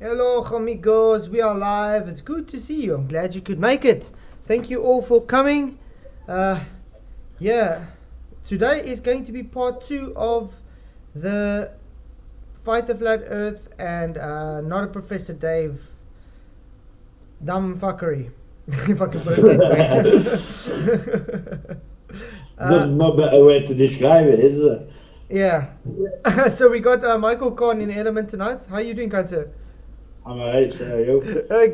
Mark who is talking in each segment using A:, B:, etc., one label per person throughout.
A: Hello, amigos. We are live. It's good to see you. I'm glad you could make it. Thank you all for coming. Yeah, today is going to be part 2 of the Fight the Flat Earth and Not a Professor Dave dumb fuckery. If I can put it that way.
B: There's no better way to describe it, is there?
A: Yeah. So we got Michael Kahn in Element tonight. How are you doing, Kaiser?
B: I'm alright, so are you?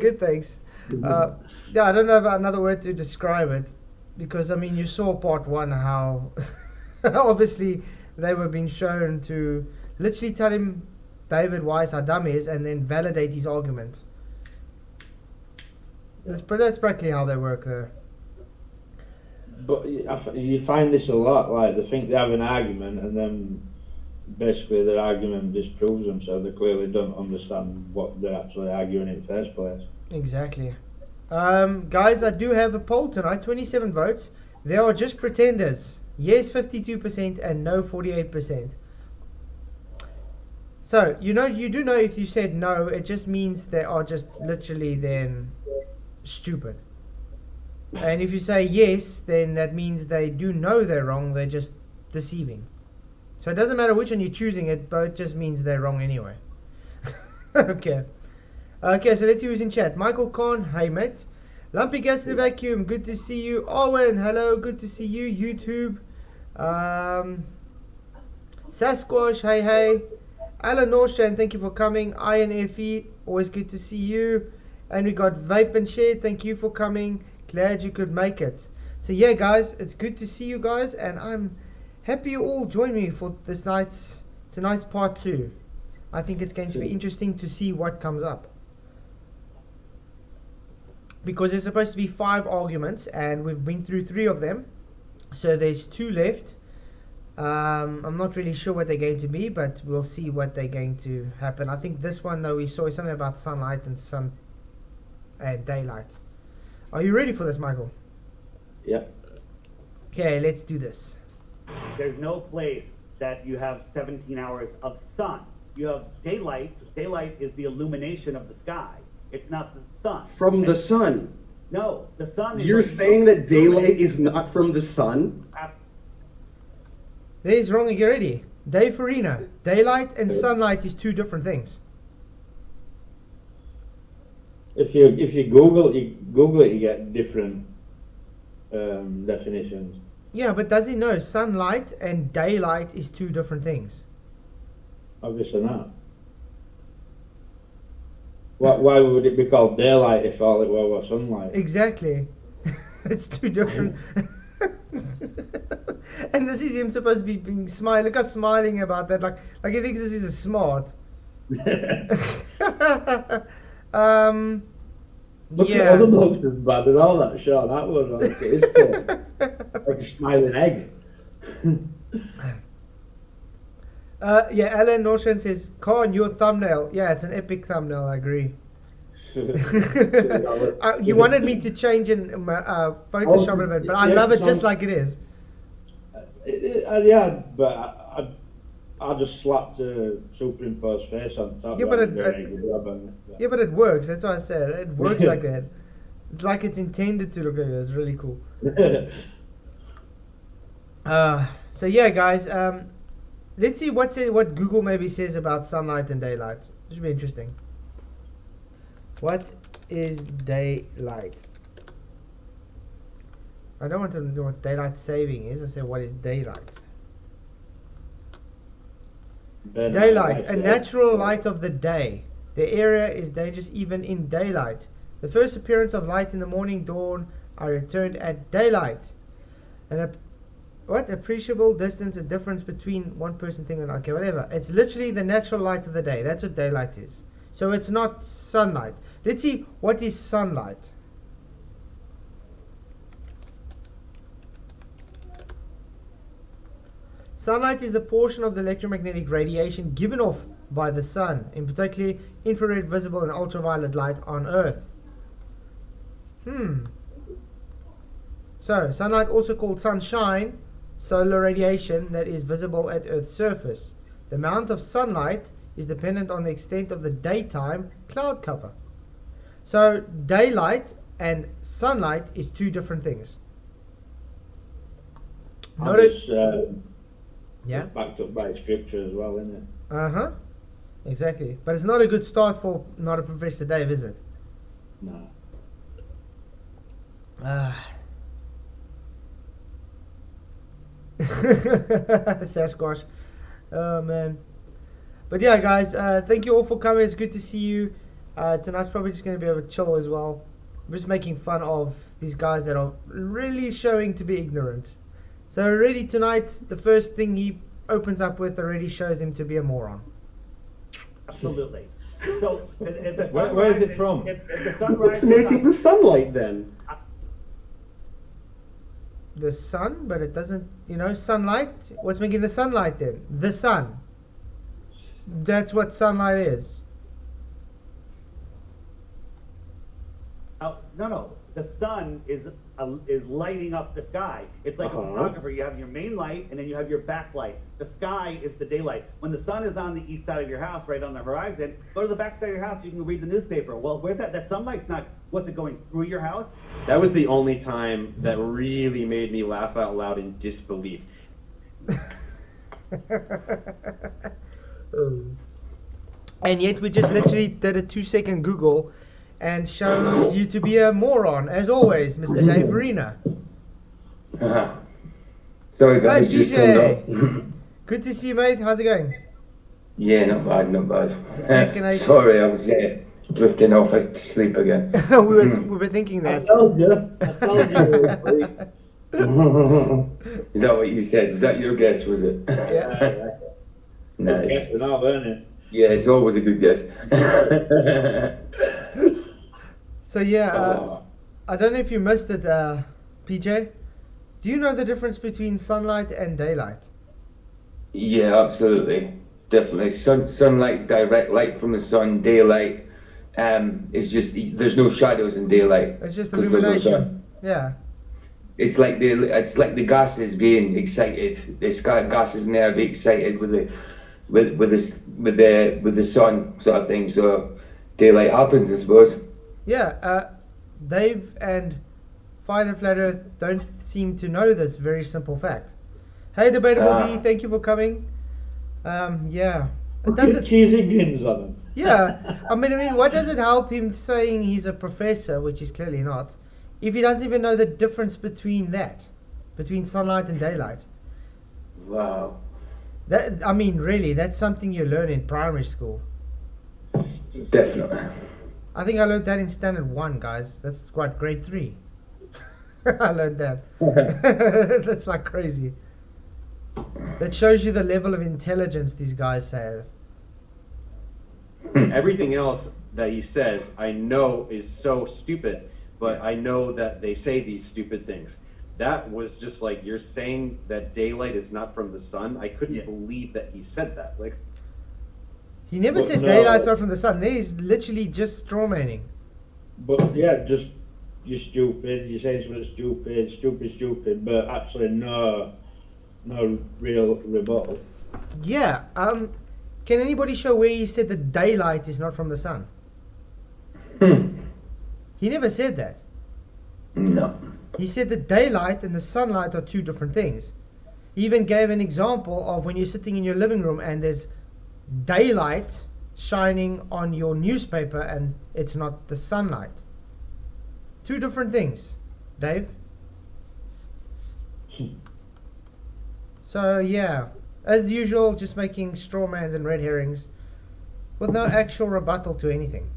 A: Good, thanks. Yeah, I don't have another word to describe it because, I mean, you saw part 1 how obviously they were being shown to literally tell him, David Weiss, how dumb he is, and then validate his argument. That's practically how they work there.
B: But you find this a lot, like they think they have an argument and then basically their argument disproves them, so they clearly don't understand what they're actually arguing in the first place.
A: Exactly. Guys, I do have a poll tonight, 27 votes. They are just pretenders. Yes, 52% and no, 48%. So, you do know if you said no, it just means they are just literally then stupid. And if you say yes, then that means they do know they're wrong, they're just deceiving. So it doesn't matter which one you're choosing, it both just means they're wrong anyway. Okay, so let's see who's in chat. Michael Kahn, hey mate. Lumpy Gas in the Vacuum, good to see you. Owen, hello, good to see you. YouTube. Sasquatch, hey. Alan Norstrand, thank you for coming. Iron FE, always good to see you. And we got Vape and Share, thank you for coming. Glad you could make it. So yeah, guys, it's good to see you guys, and I'm happy you all join me for tonight's part 2. I think it's going to be interesting to see what comes up, because there's supposed to be 5 arguments, and we've been through 3 of them. So there's 2 left. I'm not really sure what they're going to be, but we'll see what they're going to happen. I think this one, though, we saw something about sunlight and daylight. Are you ready for this, Michael?
B: Yeah.
A: Okay, let's do this.
C: There's no place that you have 17 hours of sun. You have daylight. Daylight is the illumination of the sky. It's not the sun.
D: From the sun.
C: No, the sun is...
D: You're saying that daylight is not from the sun?
A: There's wrong already. Dave Farina. Daylight and sunlight is 2 different things.
B: If you Google it, you get different definitions.
A: Yeah, but does he know sunlight and daylight is 2 different things?
B: Obviously not. Why would it be called daylight if all it was sunlight?
A: Exactly. It's 2 different. And this is him supposed to be being smiling. Look how smiling about that. Like he thinks this is a smart.
B: Look
A: yeah.
B: at all the blokes as bad and all that shot. That was like it is cool. Like a smiling egg.
A: Yeah, Alan Norshan says, Khan, your thumbnail. Yeah, it's an epic thumbnail, I agree. You wanted me to change in Photoshop a bit, but I love it just like it is.
B: Yeah, but I just slapped a superimposed face on top.
A: Yeah, but it works. That's what I said. It works like that. It's like it's intended to look like that. It's really cool. So yeah, guys. Let's see what Google maybe says about sunlight and daylight. This should be interesting. What is daylight? I don't want to know what daylight saving is. I say, what is daylight? Daylight, a natural light of the day. The area is dangerous even in daylight. The first appearance of light in the morning dawn are returned at daylight. And appreciable distance, a difference between one person thing and okay, whatever. It's literally the natural light of the day. That's what daylight is. So it's not sunlight. Let's see, what is sunlight? Sunlight is the portion of the electromagnetic radiation given off by the sun, in particular infrared, visible, and ultraviolet light on Earth. So, sunlight, also called sunshine, solar radiation that is visible at Earth's surface. The amount of sunlight is dependent on the extent of the daytime cloud cover. So daylight and sunlight is two different things. Not
B: And
A: a,
B: it's
A: yeah.
B: backed up by scripture as well, isn't it?
A: Uh-huh. Exactly. But it's not a good start for not a Professor Dave, is it?
B: No.
A: Sasquatch. Oh man. But yeah, guys, thank you all for coming. It's good to see you. Tonight's probably just going to be a chill as well. I'm just making fun of these guys that are really showing to be ignorant. So already tonight, the first thing he opens up with already shows him to be a moron.
C: Absolutely. So, if the sun
E: Where is it
C: rises-
E: from?
C: If the sun
D: What's
C: rises
D: making
C: on-
D: the sunlight then?
A: The sun, but it doesn't, sunlight. What's making the sunlight then? The sun. That's what sunlight is.
C: No. The sun is lighting up the sky. It's like a photographer. You have your main light, and then you have your backlight. The sky is the daylight. When the sun is on the east side of your house, right on the horizon, go to the back side of your house. You can read the newspaper. Well, where's that? That sunlight's not. What's it going through your house?
D: That was the only time that really made me laugh out loud in disbelief.
A: And yet we just literally did a 2-second Google and showed you to be a moron, as always, Mr. Dave Arena.
F: Sorry
A: Hi,
F: guys, just turned
A: DJ.
F: up.
A: Good to see you, mate. How's it going?
F: Yeah, not bad, not bad.
A: Second I-
F: Sorry, I was drifting off to sleep again.
A: we were thinking
B: I
A: that.
B: told you.
F: Is that what you said? Was that your guess, was it?
A: Yeah.
F: Nice.
B: Guess without earning.
F: Yeah, it's always a good guess.
A: So yeah, I don't know if you missed it, PJ. Do you know the difference between sunlight and daylight?
F: Yeah, absolutely. Definitely. Sunlight's direct light from the sun. Daylight is just, there's no shadows in daylight.
A: It's just
F: 'cause there's no
A: illumination.
F: sun.
A: Yeah.
F: It's like the gases being excited. The gases in there being excited with the sun sort of thing. So daylight happens, I suppose.
A: Yeah. Dave and Fire and Flat Earth don't seem to know this very simple fact. Hey, Debatable D, thank you for coming. Yeah. It
B: Put
A: doesn't.
B: cheesy grins on them.
A: Yeah. I mean, what does it help him saying he's a professor, which he's clearly not, if he doesn't even know the difference between sunlight and daylight?
F: Wow.
A: Really, that's something you learn in primary school.
F: Definitely.
A: I think I learned that in standard 1, guys. That's quite grade 3. I learned that. That's like crazy. That shows you the level of intelligence these guys have.
D: Everything else that he says, I know is so stupid, but I know that they say these stupid things. That was just like, you're saying that daylight is not from the sun. I couldn't believe that he said that. Like,
A: He never
B: But
A: said
B: no.
A: daylight's not from the sun. He's literally just strawmanning.
B: But yeah, just you're stupid. You're saying something stupid, but actually no real rebuttal.
A: Yeah. Can anybody show where he said that daylight is not from the sun? He never said that.
F: No.
A: He said that daylight and the sunlight are two different things. He even gave an example of when you're sitting in your living room and there's daylight shining on your newspaper and it's not the sunlight. Two different things, Dave. So yeah, as usual, just making straw mans and red herrings with no actual rebuttal to anything.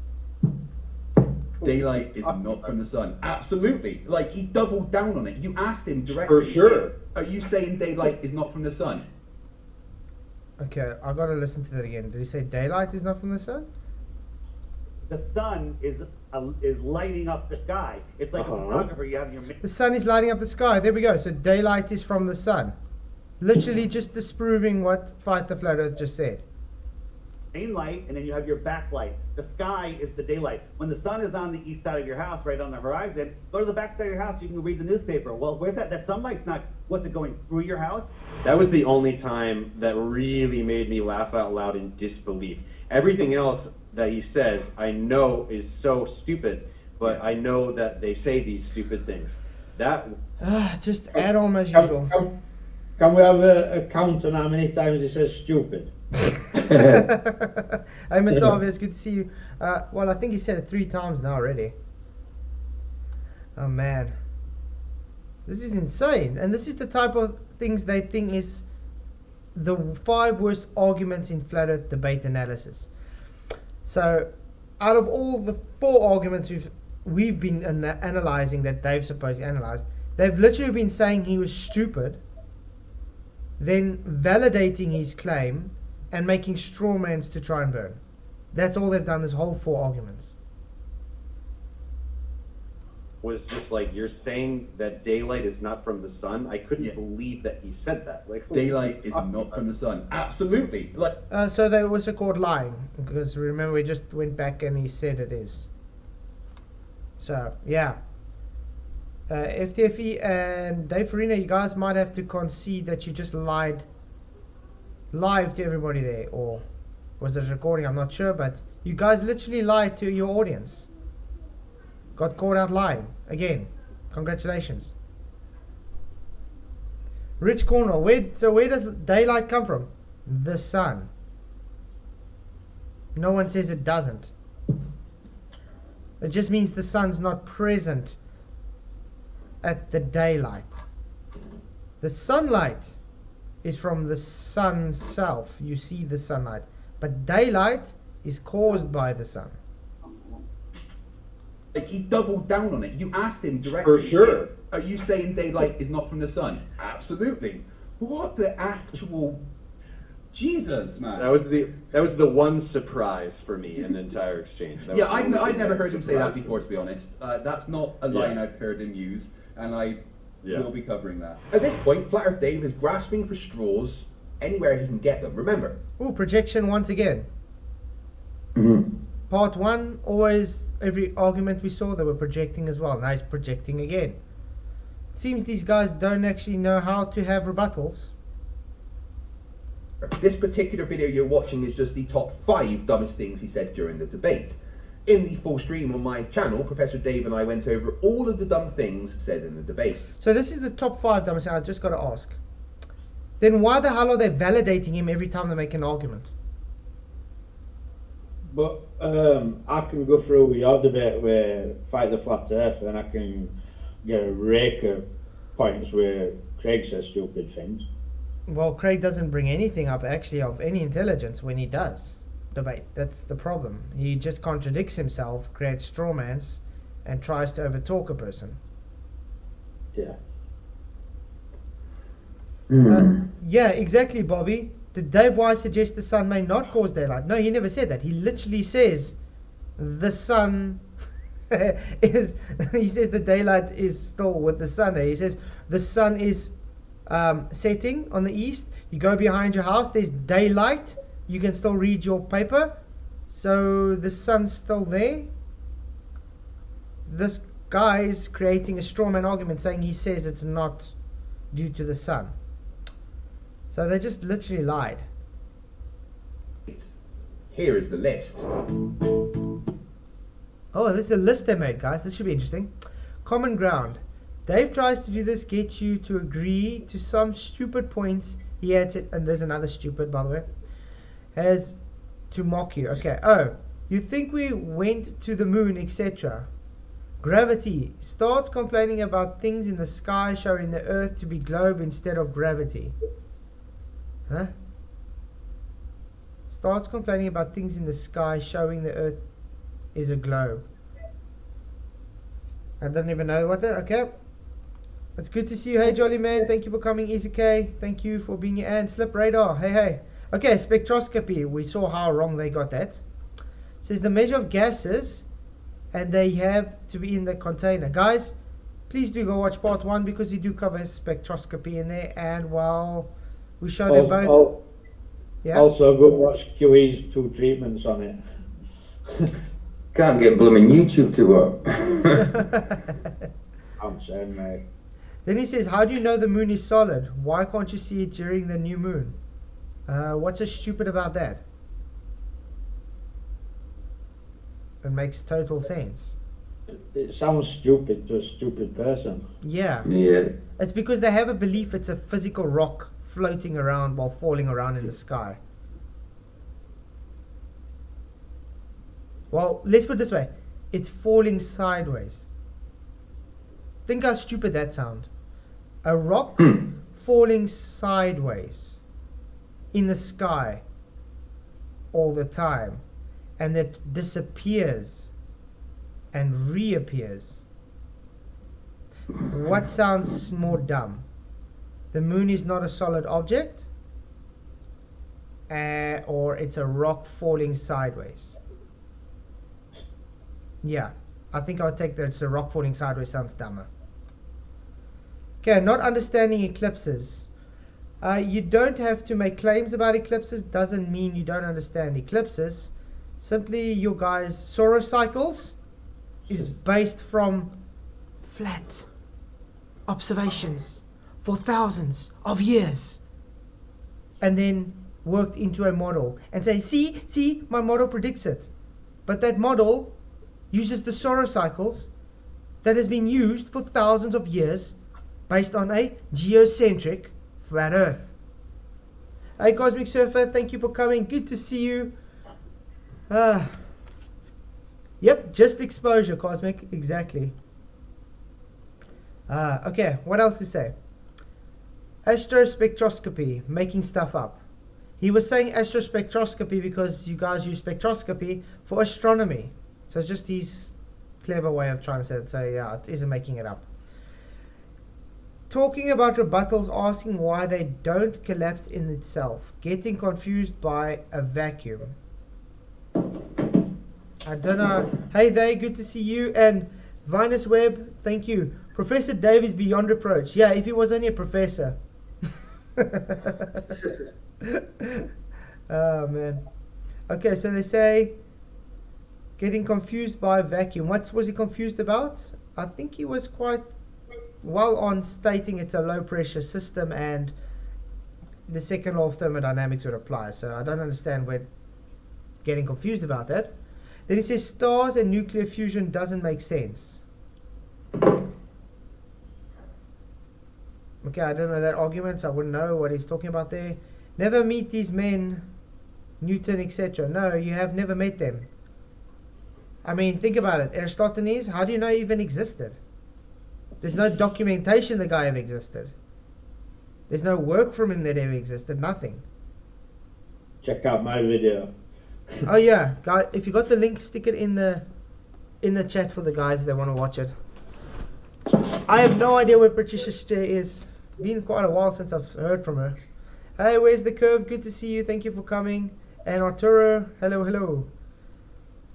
G: Daylight is not from the sun. Absolutely. Like, he doubled down on it. You asked him directly.
D: For sure.
G: Are you saying daylight is not from the sun?
A: Okay, I gotta listen to that again. Did he say daylight is not from the sun?
C: The sun is lighting up the sky. It's like a photographer. You have your
A: The sun is lighting up the sky. There we go. So daylight is from the sun. Literally just disproving what Fight the Flat Earth just said.
C: main light, and then you have your backlight. The sky is the daylight. When the sun is on the east side of your house, right on the horizon, go to the back side of your house, you can read the newspaper. Well, where's that? That sunlight's not, what's it going through your house?
D: That was the only time that really made me laugh out loud in disbelief. Everything else that he says, I know is so stupid, but I know that they say these stupid things. That
A: Just add on as usual.
B: Can we have a count on how many times he says stupid?
A: Hey, Mr. Obvious, good to see you. Well, I think he said it 3 times now already. Oh man, this is insane, and this is the type of things they think is the 5 worst arguments in flat Earth debate analysis. So, out of all the 4 arguments we've been analyzing that they've supposedly analyzed, they've literally been saying he was stupid, then validating his claim and making straw mans to try and burn. That's all they've done, this whole 4 arguments.
D: was just like, you're saying that daylight is not from the sun? I couldn't believe that he said that. Like,
G: Daylight is not from the sun. Absolutely. Like,
A: So they were also called lying, because remember we just went back and he said it is. So, yeah. FTFE and Dave Farina, you guys might have to concede that you just lied live to everybody there, or was it recording? I'm not sure, but you guys literally lied to your audience. Got caught out lying again. Congratulations. Rich Cornwell, where does daylight come from? The sun. No one says it doesn't. It just means the sun's not present at the daylight. The sunlight is from the sun self. You see the sunlight. But daylight is caused by the sun.
G: Like, he doubled down on it. You asked him directly.
B: For sure.
G: Are you saying daylight is not from the sun? Absolutely. What the actual Jesus, man?
D: That was the one surprise for me in the entire exchange. That
G: Yeah,
D: was the
G: I'd
D: only
G: never heard him say that
D: surprise.
G: before, to be honest. That's not a line
D: Yeah.
G: I've heard him use, and I
D: Yeah.
G: will be covering that. At this point, Flat Earth Dave is grasping for straws anywhere he can get them. Remember,
A: Ooh, projection once again. Part 1, always, every argument we saw, they were projecting as well. Nice, projecting again. It seems these guys don't actually know how to have rebuttals.
G: this particular video you're watching is just the top 5 dumbest things he said during the debate. In the full stream on my channel, Professor Dave and I went over all of the dumb things said in the debate.
A: So this is the top 5 dumbest things. I just got to ask. Then why the hell are they validating him every time they make an argument?
B: But I can go through your debate where Fight the Flat Earth, and I can get a rake of points where Craig says stupid things.
A: Well, Craig doesn't bring anything up actually of any intelligence when he does debate. That's the problem. He just contradicts himself, creates straw mans, and tries to overtalk a person.
B: Yeah.
A: Yeah, exactly, Bobby. Did Dave Wise suggest the sun may not cause daylight? No, he never said that. He literally says the sun is... He says the daylight is still with the sun. He says the sun is setting on the east. You go behind your house, there's daylight. You can still read your paper. So the sun's still there. This guy is creating a straw man argument saying he says it's not due to the sun. So they just literally lied.
G: Here is the list.
A: Oh, this is a list they made, guys. This should be interesting. Common ground. Dave tries to do this, get you to agree to some stupid points he adds it, and there's another stupid, by the way, has to mock you. Okay. Oh, you think we went to the moon, etc. Gravity. Starts complaining about things in the sky showing the Earth to be globe instead of gravity. Huh? Starts complaining about things in the sky showing the Earth is a globe. I don't even know what that. Okay. It's good to see you. Hey, Jolly Man. Thank you for coming. EZK. Thank you for being here. And Slip Radar. Hey, hey. Okay, spectroscopy. We saw how wrong they got that. It says the measure of gases, and they have to be in the container. Guys, please do go watch part 1 because we do cover spectroscopy in there. And while we show them both. Yeah.
B: Also, go watch QE's 2 treatments on it.
F: Can't get blooming YouTube to work.
B: I'm saying, mate.
A: Then he says, how do you know the moon is solid? Why can't you see it during the new moon? What's so stupid about that? It makes total sense.
B: It sounds stupid to a stupid person.
A: Yeah.
F: Yeah.
A: It's because they have a belief it's a physical rock floating around while falling around in the sky. Well, let's put it this way. It's falling sideways. Think how stupid that sounds. A rock falling sideways in the sky all the time, and it disappears and reappears. What sounds more dumb? The moon is not a solid object, or it's a rock falling sideways. Yeah, I think I would take that it's a rock falling sideways sounds dumber. Okay, not understanding eclipses. You don't have to make claims about eclipses. Doesn't mean you don't understand eclipses. Simply your guys' solar cycles is based from flat observations for thousands of years, and then worked into a model and say, see, my model predicts it. But that model uses the solar cycles that has been used for thousands of years based on a geocentric flat Earth. Hey Cosmic Surfer, thank you for coming. Good to see you. Yep, just exposure, Cosmic. Exactly. Okay, what else to say? Astrospectroscopy, making stuff up. He was saying astrospectroscopy because you guys use spectroscopy for astronomy. So it's just his clever way of trying to say it. So yeah, it isn't making it up. Talking about rebuttals, asking why they don't collapse in itself. Getting confused by a vacuum. I don't know. Hey there, good to see you. And Vinus Webb, thank you. Professor Dave is beyond reproach. Yeah, if he was only a professor. Oh man. Okay, so they say getting confused by a vacuum. What was he confused about? I think he was quite well on stating it's a low pressure system and the second law of thermodynamics would apply. So I don't understand where getting confused about that. Then he says stars and nuclear fusion doesn't make sense. Okay, I don't know that argument, so I wouldn't know what he's talking about there. Never meet these men, Newton, etc. No, you have never met them. I mean, think about it. Aristophanes, how do you know he even existed? There's no documentation the guy ever existed. There's no work from him that ever existed. Nothing.
B: Check out my video.
A: Oh yeah, guys! If you got the link, stick it in the chat for the guys if they want to watch it. I have no idea where Patricia Stay is. Been quite a while since I've heard from her. Hey, where's the curve? Good to see you. Thank you for coming. And Arturo, hello.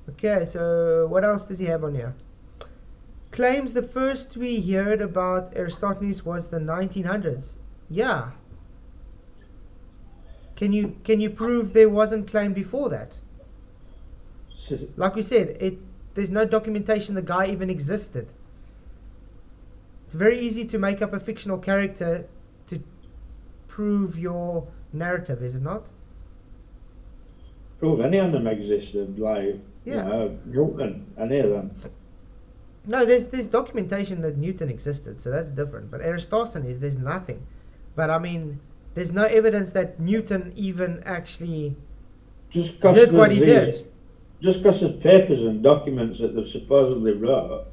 A: Okay, so what else does he have on here? Claims the first we heard about Aristophanes was the 1900s. Yeah. Can you prove there wasn't claim before that? Like we said, there's no documentation the guy even existed. It's very easy to make up a fictional character to prove your narrative, is it not?
B: Prove any of them existed, like,
A: Yeah.
B: Newton, any of them.
A: No, there's documentation that Newton existed, so that's different. But Aristophanes, there's nothing. But I mean, there's no evidence that Newton even actually did what he did.
B: Just because there's papers and documents that they've supposedly wrote,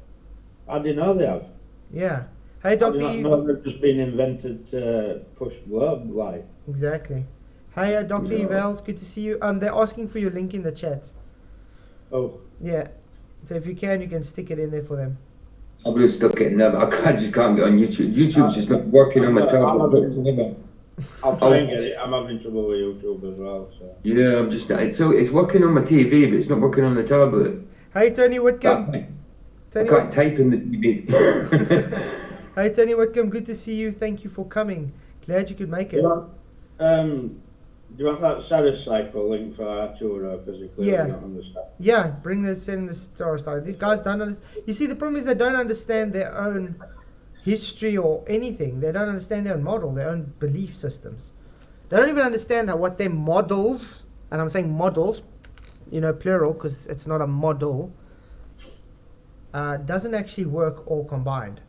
B: how do you know they have?
A: Yeah. Hey,
B: How do
A: Doctor.
B: you not know they've just been invented to push globe, like?
A: Exactly. Hey, Dr.
B: Yeah.
A: Evels, good to see you. They're asking for your link in the chat.
B: Oh.
A: Yeah. So if you can stick it in there for them.
F: I would have stuck it in there, but I just can't get on YouTube. YouTube's just not working on my tablet.
B: I'll try and get it. I'm having trouble with YouTube as well. So.
F: Yeah, I'm just. It's working on my TV, but it's not working on the tablet.
A: Hey, Tony Whitcomb.
F: I can't type in the TV.
A: Hey, Tony Whitcomb, good to see you. Thank you for coming. Glad you could make it.
B: Yeah. Do you want that Saris cycle link for Arturo? Because he clearly
A: Yeah.
B: don't understand.
A: Yeah, bring this in the star side. These guys don't understand. You see, the problem is they don't understand their own history or anything. They don't understand their own model, their own belief systems. They don't even understand what their models, and I'm saying models, plural, because it's not a model, doesn't actually work all combined.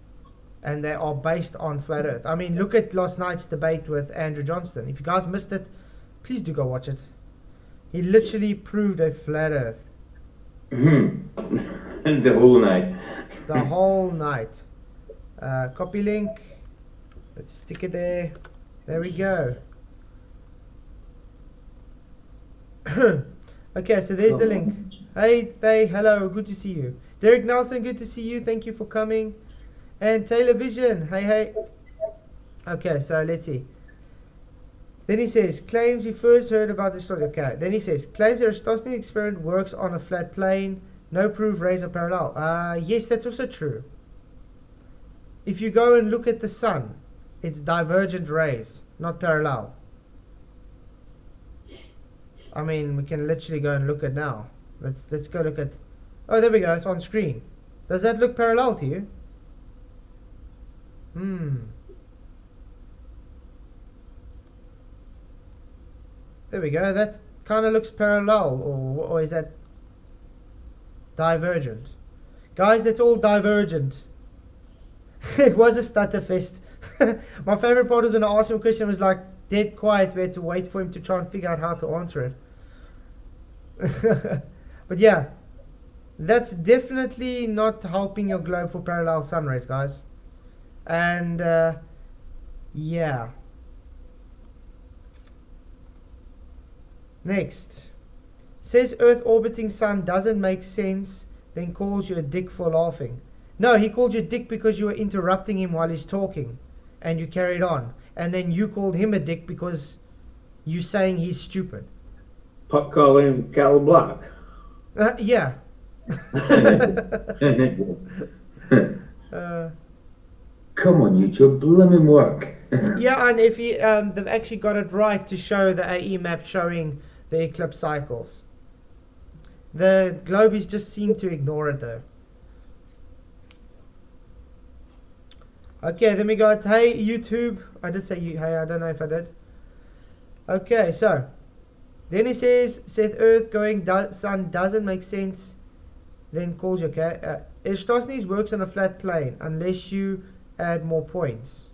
A: And they are based on flat Earth. I mean, look at last night's debate with Andrew Johnston. If you guys missed it, please do go watch it. He literally proved a flat Earth.
F: And the whole night.
A: The whole night. Copy link. Let's stick it there. There we go. Okay, so there's the link. Hey, hello, good to see you. Derek Nelson, good to see you. Thank you for coming. And Taylor Vision, hey. Okay, so let's see. Then he says, claims we first heard about this story. Okay, then he says, claims the Aristotelian experiment works on a flat plane. No proof rays are parallel. Yes, that's also true. If you go and look at the sun, it's divergent rays, not parallel. I mean, we can literally go and look at now. Let's go look at... Oh, there we go, it's on screen. Does that look parallel to you? There we go, that kind of looks parallel, or is that divergent? Guys, that's all divergent. It was a stutterfest. My favorite part was when I asked him a question, it was like dead quiet. We had to wait for him to try and figure out how to answer it. But yeah, that's definitely not helping your globe for parallel sun rays, guys. And yeah. Next. Says Earth orbiting sun doesn't make sense, then calls you a dick for laughing. No, he called you a dick because you were interrupting him while he's talking. And you carried on. And then you called him a dick because you saying he's stupid.
B: Pot calling Cal Black.
A: Yeah.
F: Come on, YouTube, blimmin' work.
A: Yeah, and if they've actually got it right to show the AE map showing the eclipse cycles. The globies just seem to ignore it though. Okay, then we got, hey YouTube. I did say hey, I don't know if I did. Okay, so then he says Earth going sun doesn't make sense, then calls you, okay. Eratosthenes works on a flat plane unless you add more points.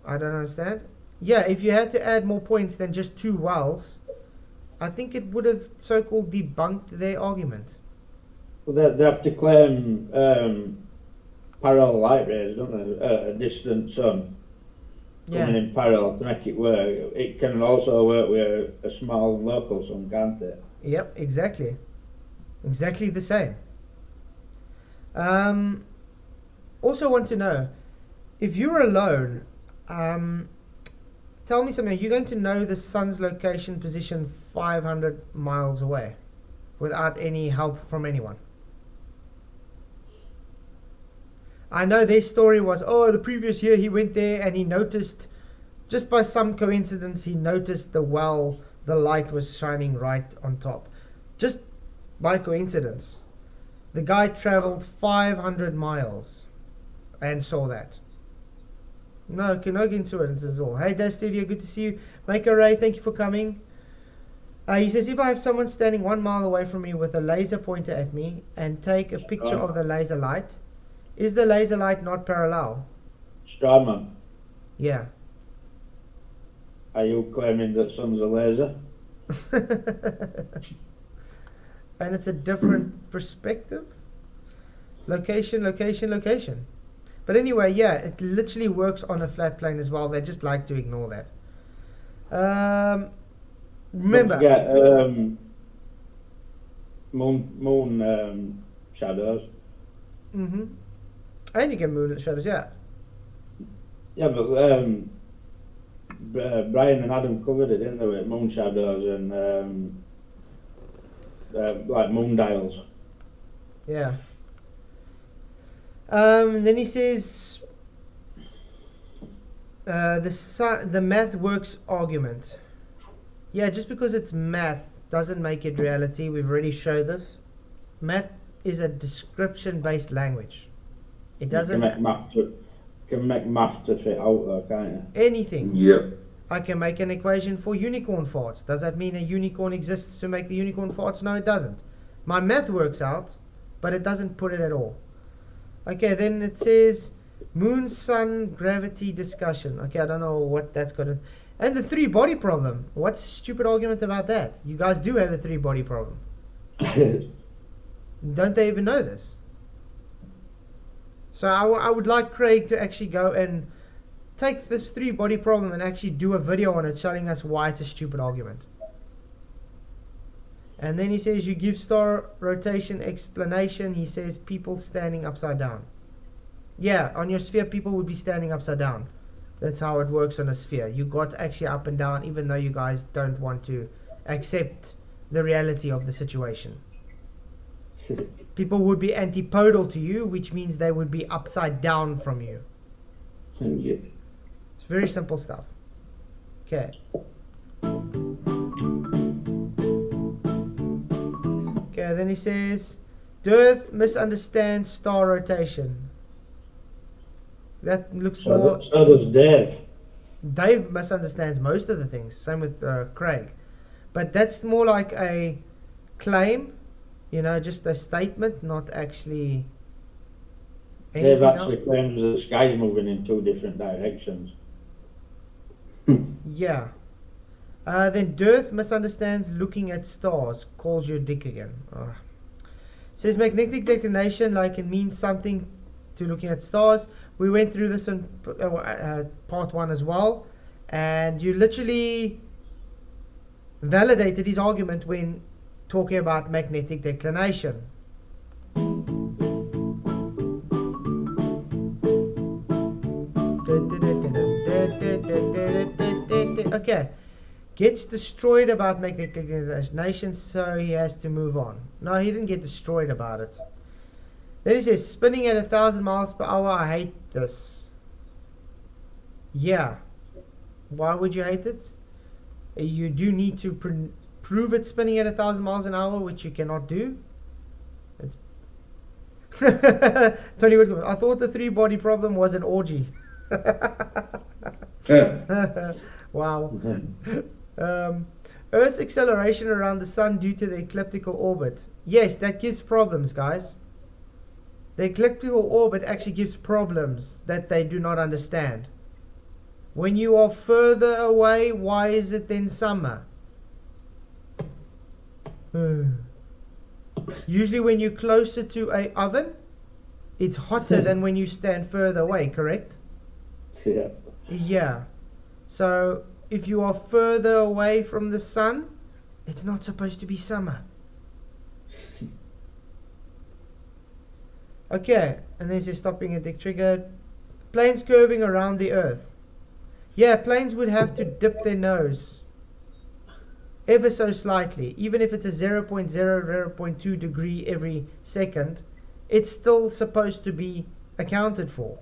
A: I don't understand. Yeah, if you had to add more points than just 2 wells, I think it would have so-called debunked their argument.
B: Well, they have to claim parallel light rays, don't they? A distant sun coming in parallel to make it work. It can also work with a small and local sun, can't it?
A: Yep, exactly. Exactly the same. Also want to know, if you're alone, tell me something. Are you going to know the sun's location position 500 miles away without any help from anyone? I know their story was, the previous year he went there and he noticed, just by some coincidence, he noticed the light was shining right on top. Just by coincidence. The guy traveled 500 miles and saw that. No, coincidence is all. Hey, Daz Studio, good to see you. Maker Ray, thank you for coming. He says, if I have someone standing 1 mile away from me with a laser pointer at me and take a picture of the laser light, is the laser light not parallel?
B: Strawman,
A: Yeah.
B: are you claiming that sun's a laser?
A: And it's a different perspective. Location. But anyway, yeah, it literally works on a flat plane as well. They just like to ignore that. Remember,
B: Don't forget, moon shadows.
A: Mm-hmm. And you get moonlit shadows, yeah.
B: Yeah, but Brian and Adam covered it, didn't they, with moon shadows and like moon dials.
A: Yeah. Then he says, The math works argument. Yeah, just because it's math doesn't make it reality. We've already showed this. Math is a description-based language. It doesn't...
B: Can make math to fit out there, can't you?
A: Anything.
F: Yep.
A: I can make an equation for unicorn farts. Does that mean a unicorn exists to make the unicorn farts? No, it doesn't. My math works out, but it doesn't put it at all. Okay, then it says moon, sun, gravity discussion. Okay, I don't know what that's got to... And the three-body problem. What's the stupid argument about that? You guys do have a three-body problem. Don't they even know this? So I would like Craig to actually go and take this three-body problem and actually do a video on it showing us why it's a stupid argument. And then he says you give star rotation explanation. He says people standing upside down. Yeah, on your sphere people would be standing upside down. That's how it works on a sphere. You got actually up and down even though you guys don't want to accept the reality of the situation. People would be antipodal to you, which means they would be upside down from you.
B: Yeah.
A: It's very simple stuff. Okay. Okay, then he says, the Earth misunderstands star rotation. That looks more...
B: So does Dave.
A: Dave misunderstands most of the things. Same with Craig. But that's more like a claim. You know, just a statement, not actually anything
B: Dave actually
A: else.
B: claims that the sky's moving in two different directions.
A: Yeah. Then Dearth misunderstands looking at stars, calls you a dick again. Oh. Says magnetic declination like it means something to looking at stars. We went through this in part 1 as well. And you literally validated his argument when talking about magnetic declination. Okay. Gets destroyed about magnetic declination, so he has to move on. No, he didn't get destroyed about it. Then he says, spinning at 1,000 miles per hour, I hate this. Yeah. Why would you hate it? You do need to prove it's spinning at 1,000 miles an hour, which you cannot do. Tony Whitcomb, I thought the three-body problem was an orgy. Wow. Earth's acceleration around the sun due to the elliptical orbit. Yes, that gives problems, guys. The elliptical orbit actually gives problems that they do not understand. When you are further away, why is it then summer? Usually when you're closer to an oven, it's hotter than when you stand further away, correct?
B: Yeah.
A: Yeah. So if you are further away from the sun, it's not supposed to be summer. Okay, and then it says stopping at the trigger. Planes curving around the Earth. Yeah, planes would have to dip their nose ever so slightly. Even if it's a 0.002 degree every second, it's still supposed to be accounted for.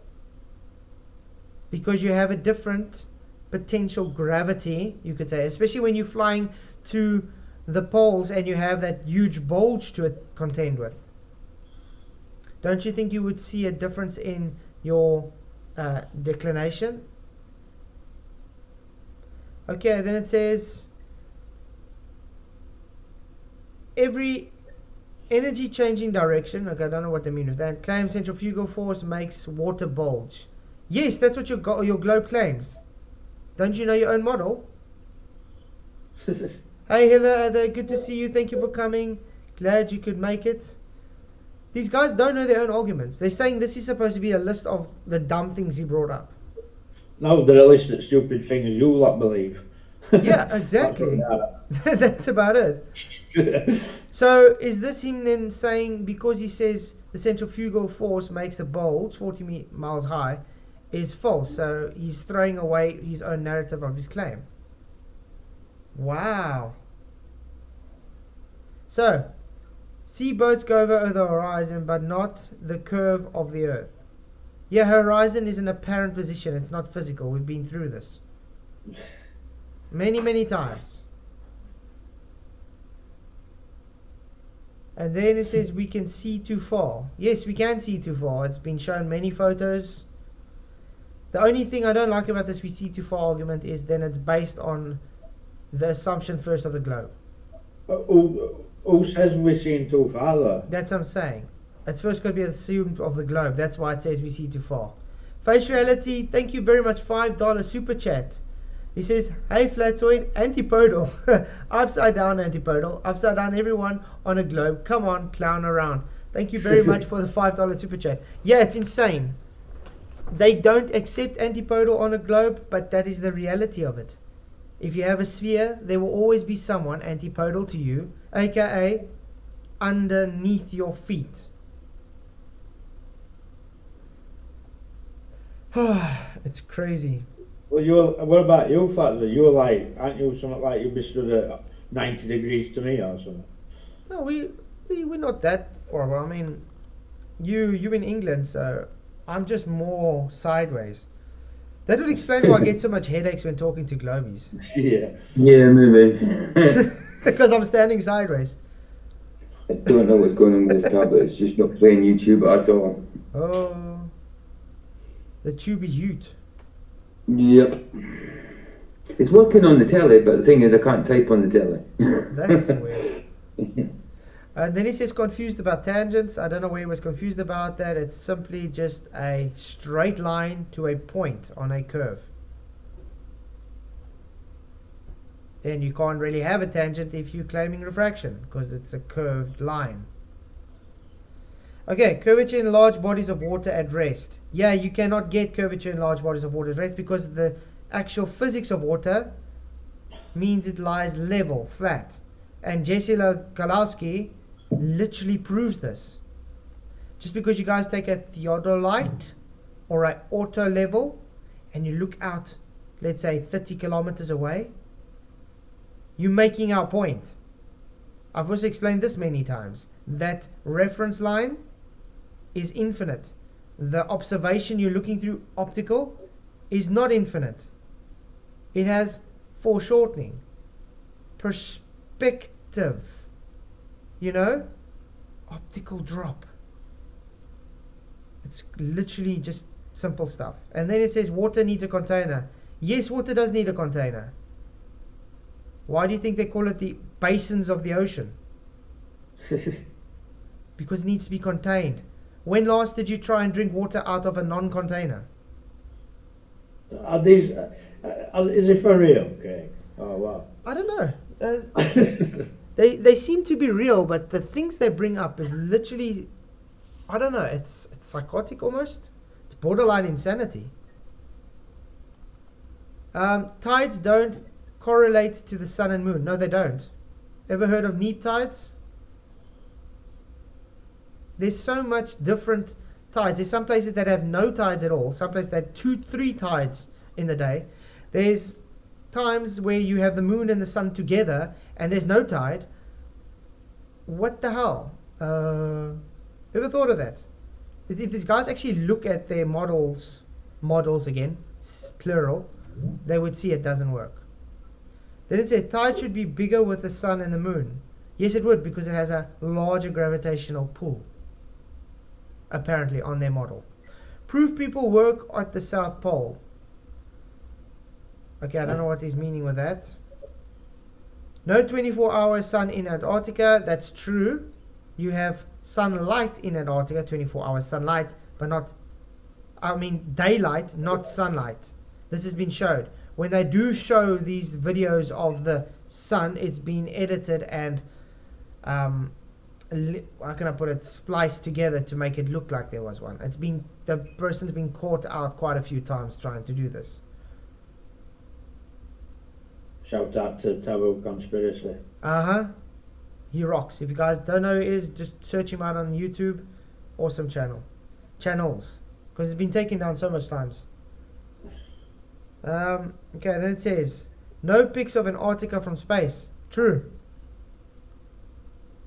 A: Because you have a different potential gravity, you could say, especially when you're flying to the poles and you have that huge bulge to contend with. Don't you think you would see a difference in your declination? Okay, then it says every energy changing direction. Okay, I don't know what they mean with that. Claims centrifugal force makes water bulge. Yes, that's what your globe claims. Don't you know your own model? Hey Heather, good to see you. Thank you for coming. Glad you could make it. These guys don't know their own arguments. They're saying this is supposed to be a list of the dumb things he brought up.
B: No, they're a list of stupid things you lot believe.
A: Yeah, exactly. That's about it. So is this him then saying, because he says the centrifugal force makes a bulge 40 miles high, is false? So he's throwing away his own narrative of his claim. Wow. So, sea boats go over the horizon, but not the curve of the Earth. Yeah, horizon is an apparent position. It's not physical. We've been through this many, many times. And then it says we can see too far. Yes, we can see too far. It's been shown many photos. The only thing I don't like about this we see too far argument is then it's based on the assumption first of the globe.
B: Who says we're seeing too far though?
A: That's what I'm saying. It's first got to be assumed of the globe. That's why it says we see too far. Face Reality, thank you very much. $5 super chat. He says, hey Flatoid, antipodal. Upside down antipodal. Upside down everyone on a globe. Come on, clown around. Thank you very much for the $5 super chat. Yeah, it's insane. They don't accept antipodal on a globe, but that is the reality of it. If you have a sphere, there will always be someone antipodal to you, aka underneath your feet. It's crazy.
B: Well, what about you, Flatzer? You were like, aren't you something like you'd be stood at 90 degrees to me or something?
A: No, we're not that far. I mean, you in England, so I'm just more sideways. That would explain why I get so much headaches when talking to globies.
B: Yeah.
F: Yeah, maybe.
A: Because I'm standing sideways.
F: I don't know what's going on with this tablet. It's just not playing YouTube at all.
A: Oh, the tube is Ute.
F: Yep. It's working on the telly, but the thing is I can't type on the telly.
A: That's weird. And then he says confused about tangents. I don't know where he was confused about that. It's simply just a straight line to a point on a curve. Then you can't really have a tangent if you're claiming refraction, because it's a curved line. Okay, curvature in large bodies of water at rest. Yeah, you cannot get curvature in large bodies of water at rest because the actual physics of water means it lies level, flat. And Jesse Kalowski literally proves this. Just because you guys take a theodolite or an auto level and you look out, let's say 30 kilometers away, you're making our point. I've also explained this many times. That reference line is infinite. The observation you're looking through optical is not infinite. It has foreshortening, perspective, you know, optical drop. It's literally just simple stuff. And then it says water needs a container. Yes, water does need a container. Why do you think they call it the basins of the ocean? Because it needs to be contained. When last did you try and drink water out of a non-container?
B: Are these? Is it for real? Okay. Oh wow.
A: I don't know. They seem to be real, but the things they bring up is literally, I don't know. It's psychotic almost. It's borderline insanity. Tides don't correlate to the sun and moon. No, they don't. Ever heard of neap tides? There's so much different tides. There's some places that have no tides at all. Some places that have 2-3 tides in the day. There's times where you have the moon and the sun together and there's no tide. What the hell? Ever thought of that? If these guys actually look at their models again, plural, they would see it doesn't work. Then it says tide should be bigger with the sun and the moon. Yes, it would, because it has a larger gravitational pull, apparently, on their model. Prove people work at the South Pole. Okay, I don't know what he's meaning with that. No 24-hour sun in Antarctica. That's true. You have sunlight in Antarctica, 24-hour sunlight, but not, daylight, not sunlight. This has been showed. When they do show these videos of the sun, it's been edited and, how can I put it, spliced together to make it look like there was one. The person's been caught out quite a few times trying to do this.
B: Shout out to Taboo Conspiracy.
A: He rocks. If you guys don't know who he is, just search him out on YouTube. Awesome channels, because it's been taken down so much times. Okay, then it says no pics of Antarctica from space. True,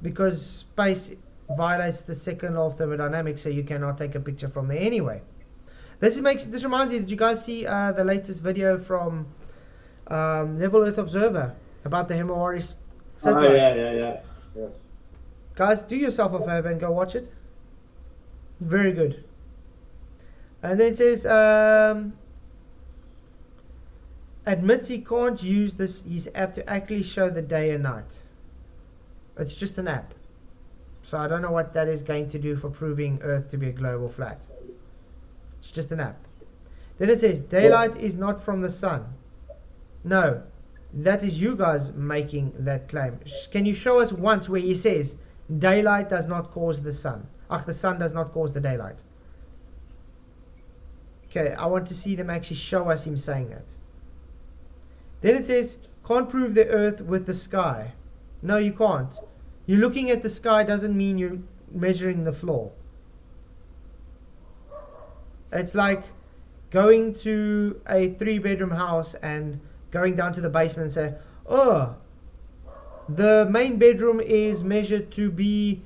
A: because space violates the second law of thermodynamics, so you cannot take a picture from there anyway. This reminds me, did you guys see the latest video from Level Earth Observer about the Himawari satellite?
B: Yeah.
A: Guys, do yourself a favor and go watch it. Very good. And then it says, admits he can't use his app to actually show the day and night. It's just an app. So I don't know what that is going to do for proving Earth to be a globe or flat. It's just an app. Then it says, daylight is not from the sun. No, that is you guys making that claim. Can you show us once where he says, daylight does not cause the sun? The sun does not cause the daylight. Okay, I want to see them actually show us him saying that. Then it says, can't prove the Earth with the sky. No, you can't. You looking at the sky doesn't mean you're measuring the floor. It's like going to a 3-bedroom house and going down to the basement and say, oh, the main bedroom is measured to be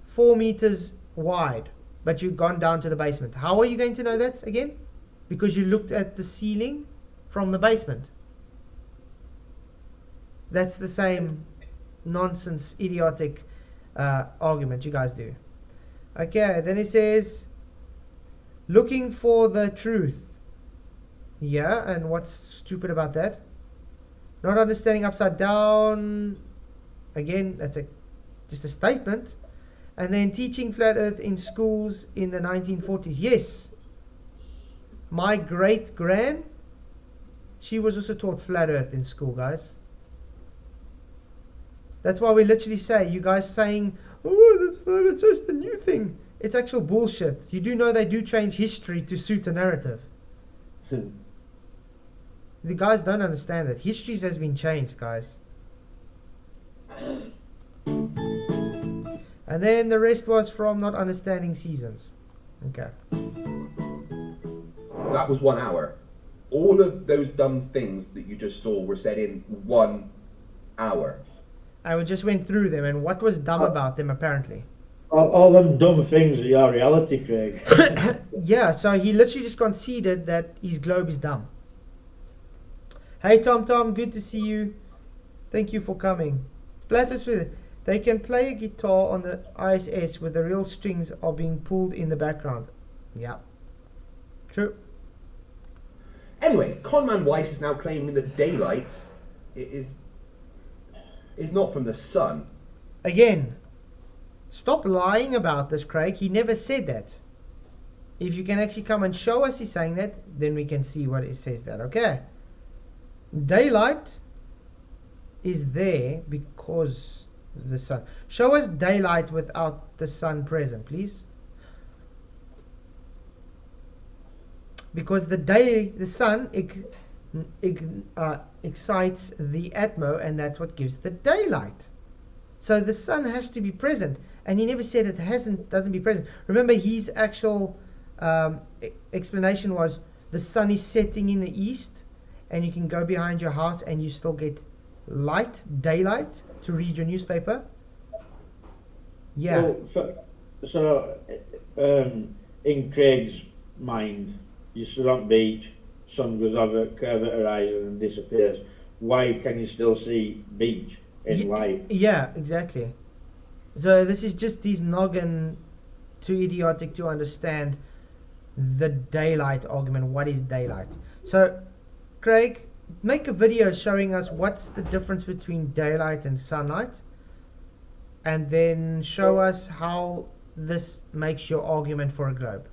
A: 4 meters wide, but you've gone down to the basement. How are you going to know that again? Because you looked at the ceiling from the basement. That's the same nonsense, idiotic argument you guys do. Okay, then it says, looking for the truth. Yeah, and what's stupid about that? Not understanding upside down. Again, that's just a statement. And then teaching flat earth in schools in the 1940s. Yes. My great-gran, she was also taught flat earth in school, guys. That's why we literally say, you guys saying, oh, that's just the new thing. It's actual bullshit. You do know they do change history to suit a narrative. The guys don't understand that. History has been changed, guys. And then the rest was from not understanding seasons. Okay.
G: That was 1 hour. All of those dumb things that you just saw were said in 1 hour.
A: And we just went through them, and what was dumb about them, apparently.
B: All them dumb things are your reality, Craig.
A: Yeah, so he literally just conceded that his globe is dumb. Hey, Tom, good to see you. Thank you for coming. Platosphere, they can play a guitar on the ISS where the real strings are being pulled in the background. Yeah. True.
G: Anyway, Conman Weiss is now claiming that daylight is not from the sun.
A: Again, stop lying about this, Craig. He never said that. If you can actually come and show us he's saying that, then we can see what it says that, okay? Daylight is there because of the sun. Show us daylight without the sun present, please. Because the sun excites the atmo, and that's what gives the daylight. So the sun has to be present, and he never said it doesn't be present. Remember, his actual explanation was the sun is setting in the east, and you can go behind your house and you still get daylight to read your newspaper. Yeah.
B: So, in Craig's mind, you sit on the beach, sun goes over, curve at horizon and disappears. Why can you still see beach in light?
A: Yeah, exactly. So this is just his noggin too idiotic to understand the daylight argument. What is daylight? So, Craig, make a video showing us what's the difference between daylight and sunlight, and then show us how this makes your argument for a globe.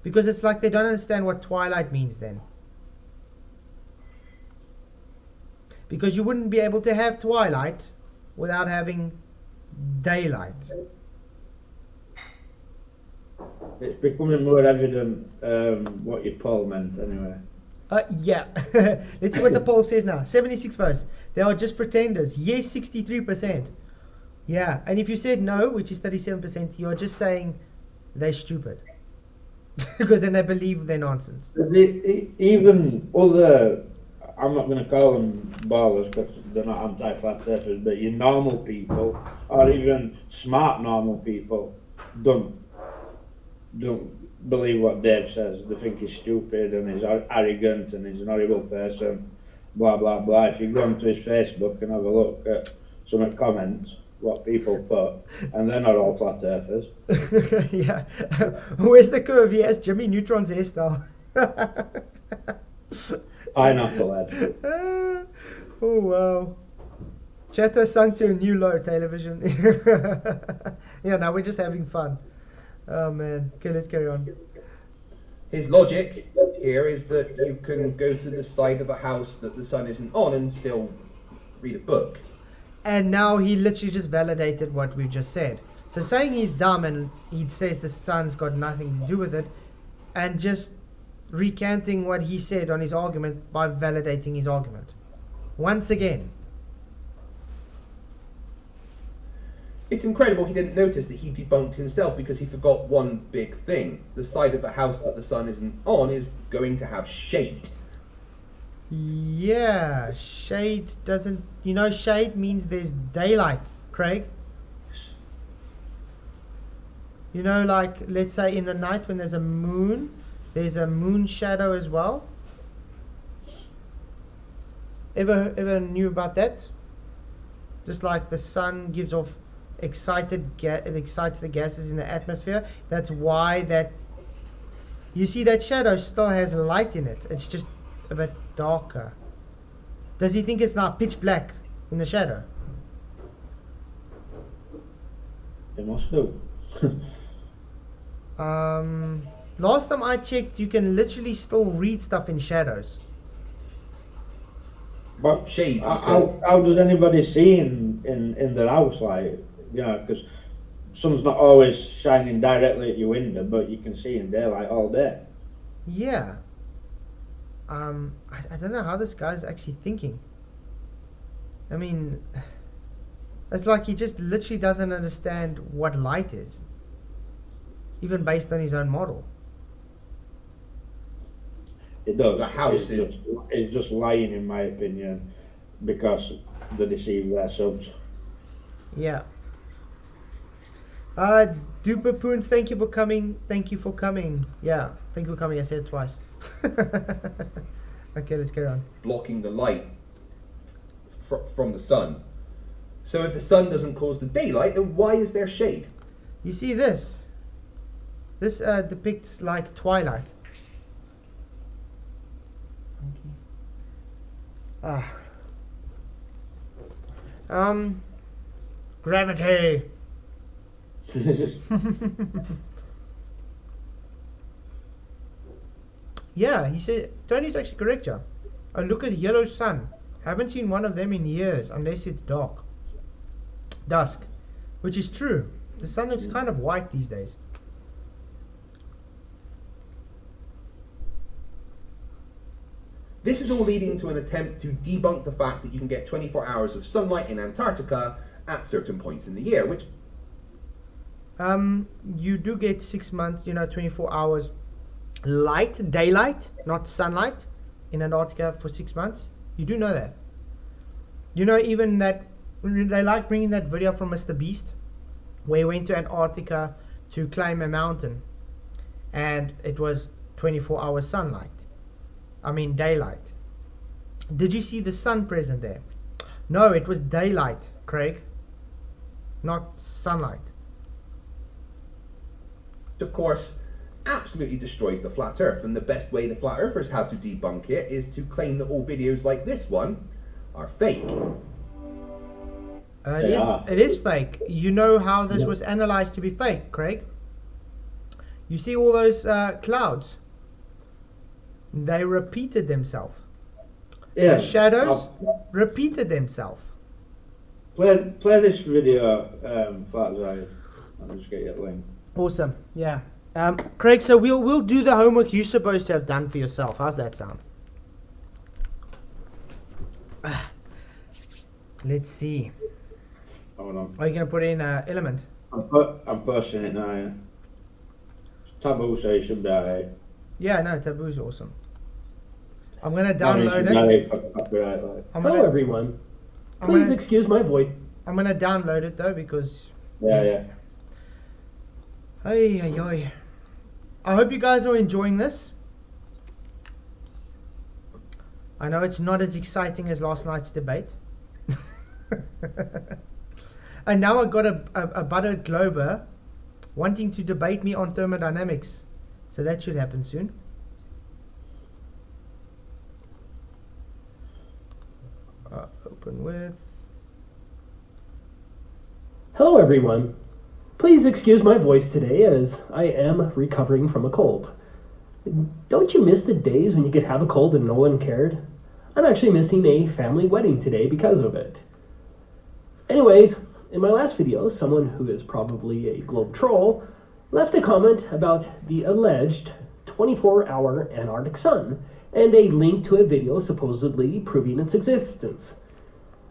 A: Because it's like they don't understand what twilight means then. Because you wouldn't be able to have twilight without having daylight.
B: It's becoming more evident what your poll meant anyway.
A: Yeah. Let's see what the poll says now. 76 votes. They are just pretenders. Yes, 63%. Yeah. And if you said no, which is 37%, you're just saying they're stupid. Because then they believe they're nonsense.
B: Even other, I'm not going to call them ballers because they're not anti-flat earthers, but your normal people, or even smart normal people, don't believe what Dave says. They think he's stupid and he's arrogant and he's an horrible person. Blah blah blah. If you go onto his Facebook and have a look at some of the comments, what people put, and they're not all flat earthers.
A: Yeah. Where's the curve? Yes, Jimmy Neutron's hairstyle.
B: Pineapple head.
A: Oh wow. Chat has sunk to a new low, television. Yeah, now we're just having fun. Oh man. Okay, let's carry on.
G: His logic here is that you can go to the side of a house that the sun isn't on and still read a book.
A: And now he literally just validated what we've just said. So saying he's dumb and he says the sun's got nothing to do with it, and just recanting what he said on his argument by validating his argument. Once again.
G: It's incredible he didn't notice that he debunked himself because he forgot one big thing. The side of the house that the sun isn't on is going to have shade.
A: Yeah, shade doesn't... You know, shade means there's daylight, Craig. You know, like, let's say in the night when there's a moon shadow as well. Ever knew about that? Just like the sun gives off it excites the gases in the atmosphere. That's why that... You see that shadow still has light in it. It's just a bit darker. Does he think it's now pitch black in the shadow?
B: It must do.
A: Last time I checked, you can literally still read stuff in shadows.
B: But
G: Shade.
B: how does anybody see in their house, like, you know, because sun's not always shining directly at your window, but you can see in daylight all day.
A: Yeah. I don't know how this guy's actually thinking. I mean, it's like he just literally doesn't understand what light is, even based on his own model.
B: It does.
G: The house
B: it's just lying, in my opinion, because they deceive their subs.
A: Yeah. Duper Poons, thank you for coming. Thank you for coming. Yeah, thank you for coming. I said it twice. Okay, let's carry on.
G: Blocking the light from the sun. So if the sun doesn't cause the daylight, then why is there shade?
A: You see this? This depicts like twilight. Gravity. Yeah, he said Tony's actually correct, yeah. Oh, look at yellow sun. Haven't seen one of them in years, unless it's dusk, which is true. The sun looks kind of white these days.
G: This is all leading to an attempt to debunk the fact that you can get 24 hours of sunlight in Antarctica at certain points in the year, which...
A: You do get 6 months, 24 hours daylight, not sunlight, in Antarctica for 6 months. You do know that. You know, even that, they like bringing that video from Mr. Beast, where he went to Antarctica to climb a mountain, and it was 24 hours daylight. Did you see the sun present there? No, it was daylight, Craig, not sunlight.
G: Of course, absolutely destroys the flat earth, and the best way the flat earthers have to debunk it is to claim that all videos like this one are fake.
A: It is fake. You know how this was analyzed to be fake, Craig? You see all those clouds? They repeated themselves.
B: Yeah.
A: The shadows repeated themselves.
B: Play this video, Flat Zai. I'll just get you a link.
A: Awesome. Yeah. Craig, so we'll do the homework you're supposed to have done for yourself. How's that sound? Let's see.
B: Hold on.
A: Are you going to put in element?
B: I'm posting it now. Yeah. Taboo, so you should be alright.
A: Yeah, no, Taboo's awesome. I'm going to download it.
E: Hello, everyone. Please excuse my voice.
A: I'm going to download it, though, because...
B: Yeah.
A: Ay. I hope you guys are enjoying this. I know it's not as exciting as last night's debate. And now I've got a butter glober wanting to debate me on thermodynamics. So that should happen soon. Open with...
E: Hello everyone. Please excuse my voice today as I am recovering from a cold. Don't you miss the days when you could have a cold and no one cared? I'm actually missing a family wedding today because of it. Anyways, in my last video, someone who is probably a globe troll left a comment about the alleged 24-hour Antarctic sun and a link to a video supposedly proving its existence.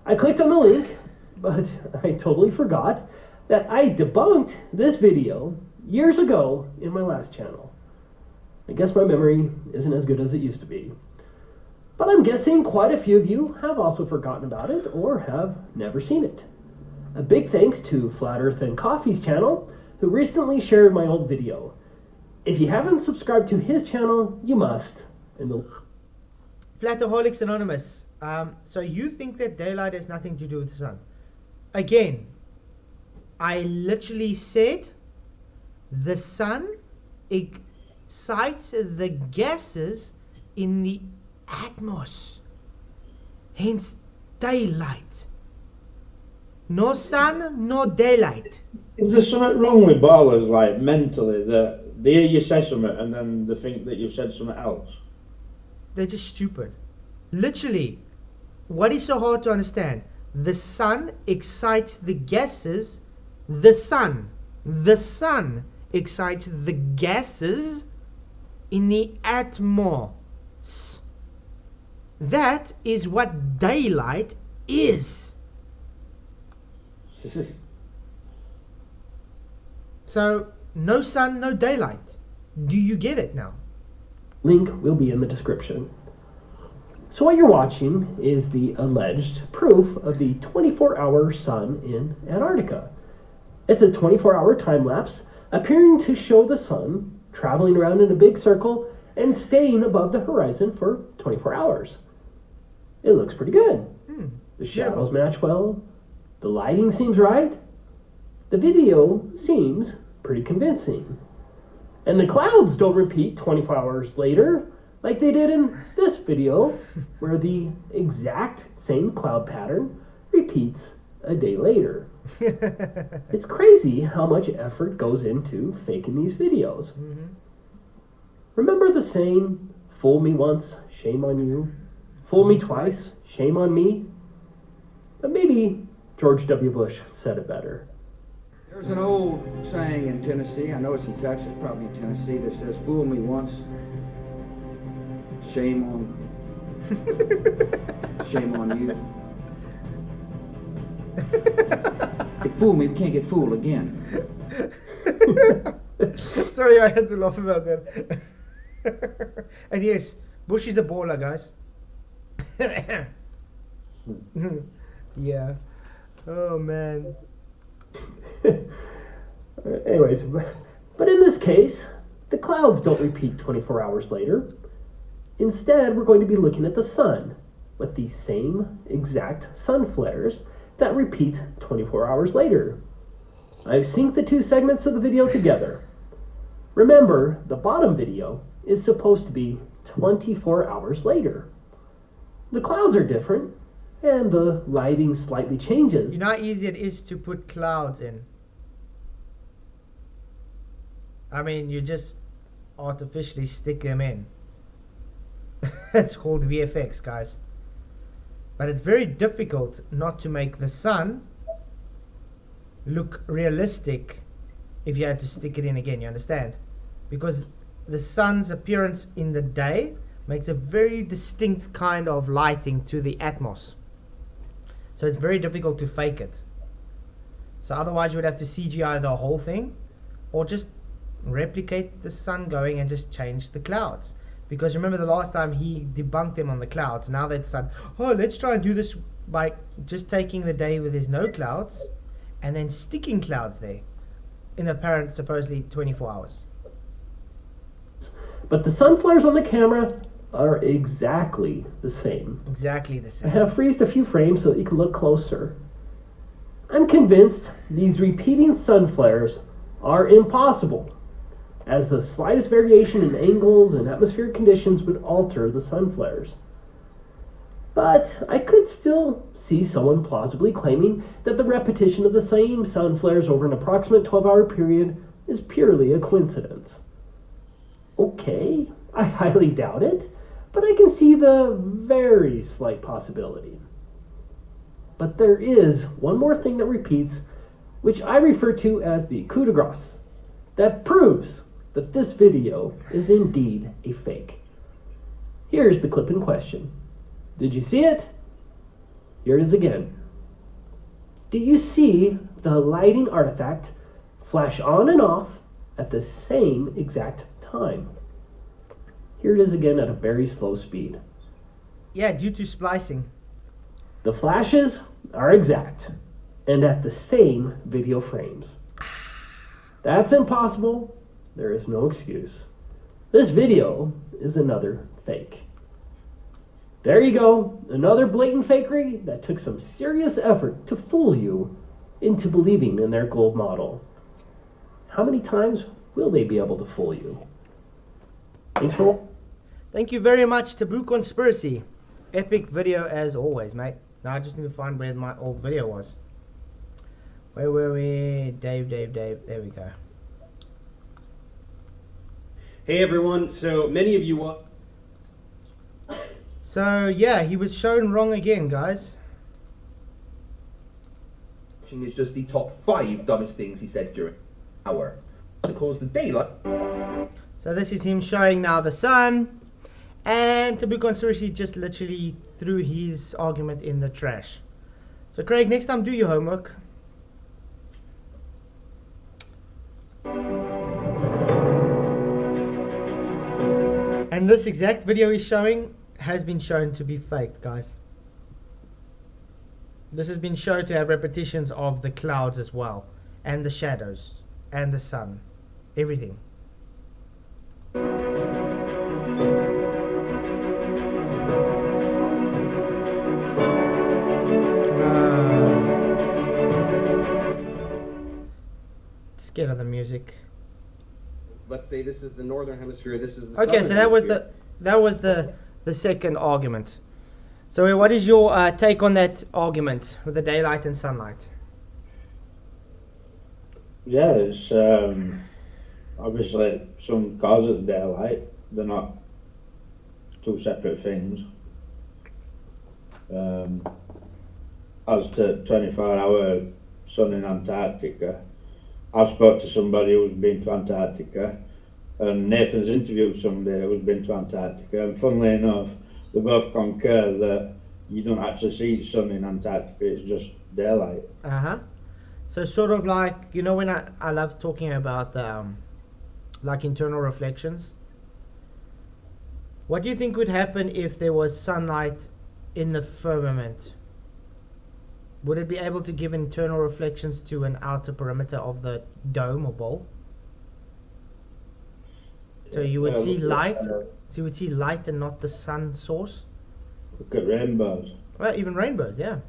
E: I clicked on the link, but I totally forgot that I debunked this video years ago in my last channel. I guess my memory isn't as good as it used to be. But I'm guessing quite a few of you have also forgotten about it or have never seen it. A big thanks to Flat Earth and Coffee's channel, who recently shared my old video. If you haven't subscribed to his channel, you must.
A: Flataholics Anonymous. So you think that daylight has nothing to do with the sun? Again, I literally said the sun excites the gases in the atmos. Hence daylight. No sun, no daylight.
B: Is there something wrong with ballers, like mentally, that they hear you say something and then they think that you've said something else?
A: They're just stupid. Literally, what is so hard to understand? The sun excites the gases. The sun excites the gases in the atmos. That is what daylight is. So, no sun, no daylight. Do you get it now?
E: Link will be in the description. So what you're watching is the alleged proof of the 24-hour sun in Antarctica. It's a 24-hour time-lapse appearing to show the sun traveling around in a big circle and staying above the horizon for 24 hours. It looks pretty good. The shadows match well. The lighting seems right. The video seems pretty convincing. And the clouds don't repeat 24 hours later like they did in this video, where the exact same cloud pattern repeats a day later. It's crazy how much effort goes into faking these videos. Remember the saying, fool me once, shame on you. Fool me twice, shame on me. But maybe George W. Bush said it better.
H: There's an old saying in Tennessee, I know it's in Texas, probably in Tennessee, that says, fool me once, shame on you. If fool me, we can't get fooled again.
A: Sorry, I had to laugh about that. And yes, Bush is a baller, guys. Yeah. Oh, man.
E: Anyways, but in this case, the clouds don't repeat 24 hours later. Instead, we're going to be looking at the sun with the same exact sun flares that repeat 24 hours later. I've synced the two segments of the video together. Remember, the bottom video is supposed to be 24 hours later. The clouds are different, and the lighting slightly changes.
A: You know how easy it is to put clouds in? I mean, you just artificially stick them in. It's called VFX, guys. But it's very difficult not to make the sun look realistic if you had to stick it in again, you understand? Because the sun's appearance in the day makes a very distinct kind of lighting to the atmos. So it's very difficult to fake it. So otherwise you would have to CGI the whole thing, or just replicate the sun going and just change the clouds. Because remember the last time he debunked them on the clouds. Now that sun, oh, let's try and do this by just taking the day where there's no clouds and then sticking clouds there in apparent supposedly 24 hours.
E: But the sun flares on the camera are exactly the same.
A: Exactly the
E: I
A: same.
E: have freezed a few frames so that you can look closer. I'm convinced these repeating sun flares are impossible, as the slightest variation in angles and atmospheric conditions would alter the sun flares. But I could still see someone plausibly claiming that the repetition of the same sun flares over an approximate 12-hour period is purely a coincidence. Okay, I highly doubt it, but I can see the very slight possibility. But there is one more thing that repeats, which I refer to as the coup de grace, that proves that this video is indeed a fake. Here's the clip in question. Did you see it? Here it is again. Do you see the lighting artifact flash on and off at the same exact time? Here it is again at a very slow speed.
A: Yeah, due to splicing.
E: The flashes are exact and at the same video frames. That's impossible. There is no excuse. This video is another fake. There you go, another blatant fakery that took some serious effort to fool you into believing in their gold model. How many times will they be able to fool you? Thanks for watching.
A: Thank you very much, Taboo Conspiracy. Epic video as always, mate. Now I just need to find where my old video was. Where were we? Dave. There we go.
I: Hey everyone, so many of you
A: So yeah, he was shown wrong again, guys.
G: Is just the top 5 dumbest things he said during the hour. That caused the daylight.
A: So this is him showing now the sun. And Taboo Conspiracy just literally threw his argument in the trash. So Craig, next time do your homework. And this exact video he's showing has been shown to be faked, guys. This has been shown to have repetitions of the clouds as well, and the shadows, and the sun, everything. Let's get on the music.
I: let's say this is the northern hemisphere, this is the
A: Okay,
I: southern
A: so that was
I: hemisphere.
A: the second argument. So what is your take on that argument with the daylight and sunlight?
B: Yeah, it's obviously some causes of daylight. They're not two separate things. As to 24-hour sun in Antarctica, I've spoke to somebody who's been to Antarctica, and Nathan's interviewed somebody who's been to Antarctica, and funnily enough, they both concur that you don't actually see the sun in Antarctica, it's just daylight.
A: Uh-huh. So sort of like, you know, when I love talking about like internal reflections. What do you think would happen if there was sunlight in the firmament? Would it be able to give internal reflections to an outer perimeter of the dome or bowl? So you would see light. So you would see light and not the sun source.
B: Look at rainbows.
A: Well, even rainbows, yeah.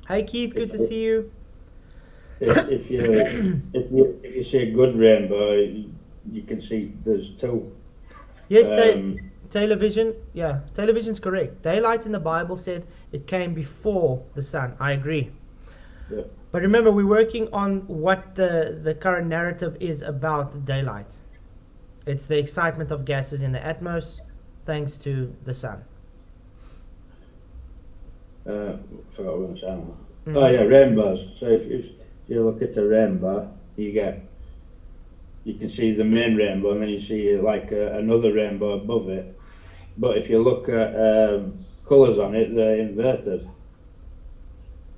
A: Hey Keith, good to see you.
B: If you see a good rainbow, you can see there's two.
A: Yes, television. Yeah, television's correct. Daylight in the Bible said it came before the sun. I agree.
B: Yeah.
A: But remember, we're working on what the current narrative is about daylight. It's the excitement of gases in the atmosphere thanks to the sun.
B: Forgot what I was saying. Oh yeah, rainbows. So if you look at a rainbow, you can see the main rainbow, and then you see like another rainbow above it. But if you look at colours on it, they're inverted.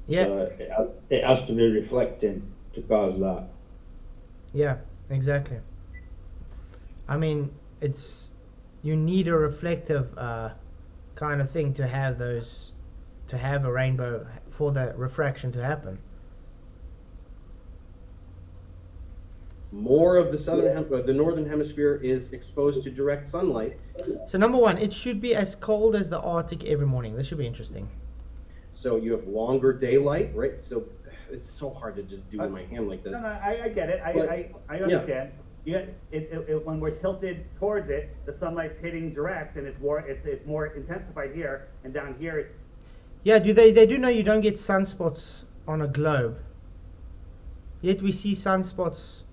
A: Yeah.
B: So it has to be reflecting to cause that.
A: Yeah, exactly. I mean, you need a reflective kind of thing to have a rainbow for the refraction to happen.
I: more of the northern hemisphere is exposed to direct sunlight.
A: So number one, it should be as cold as the Arctic every morning. This should be interesting.
I: So you have longer daylight, right? So it's so hard to just do in my hand like this.
C: No, I get it. I understand. Yeah, when we're tilted towards it, the sunlight's hitting direct, and it's more intensified here, and down here.
A: Yeah, they do know you don't get sunspots on a globe. Yet we see sunspots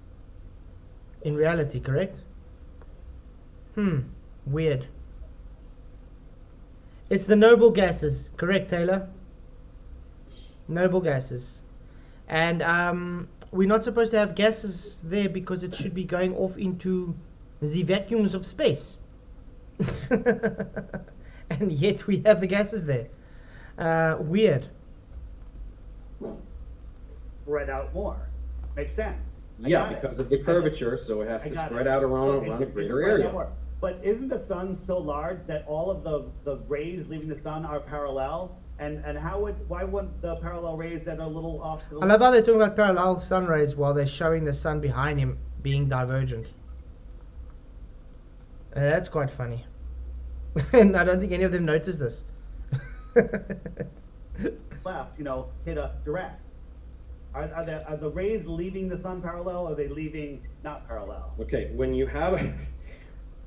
A: in reality, correct? Weird. It's the noble gases, correct, Taylor? Noble gases. And we're not supposed to have gases there because it should be going off into the vacuums of space. And yet we have the gases there. Weird.
C: Spread out more. Makes sense.
I: Yeah, because of the curvature, so it has to spread out around a greater area.
C: But isn't the sun so large that all of the rays leaving the sun are parallel? And why wouldn't the parallel rays that are a little off?
A: I love how they're talking about parallel sun rays while they're showing the sun behind him being divergent. That's quite funny. And I don't think any of them noticed this.
C: Left, hit us direct. Are the rays leaving the sun parallel, or are they leaving not parallel?
I: Okay, when you have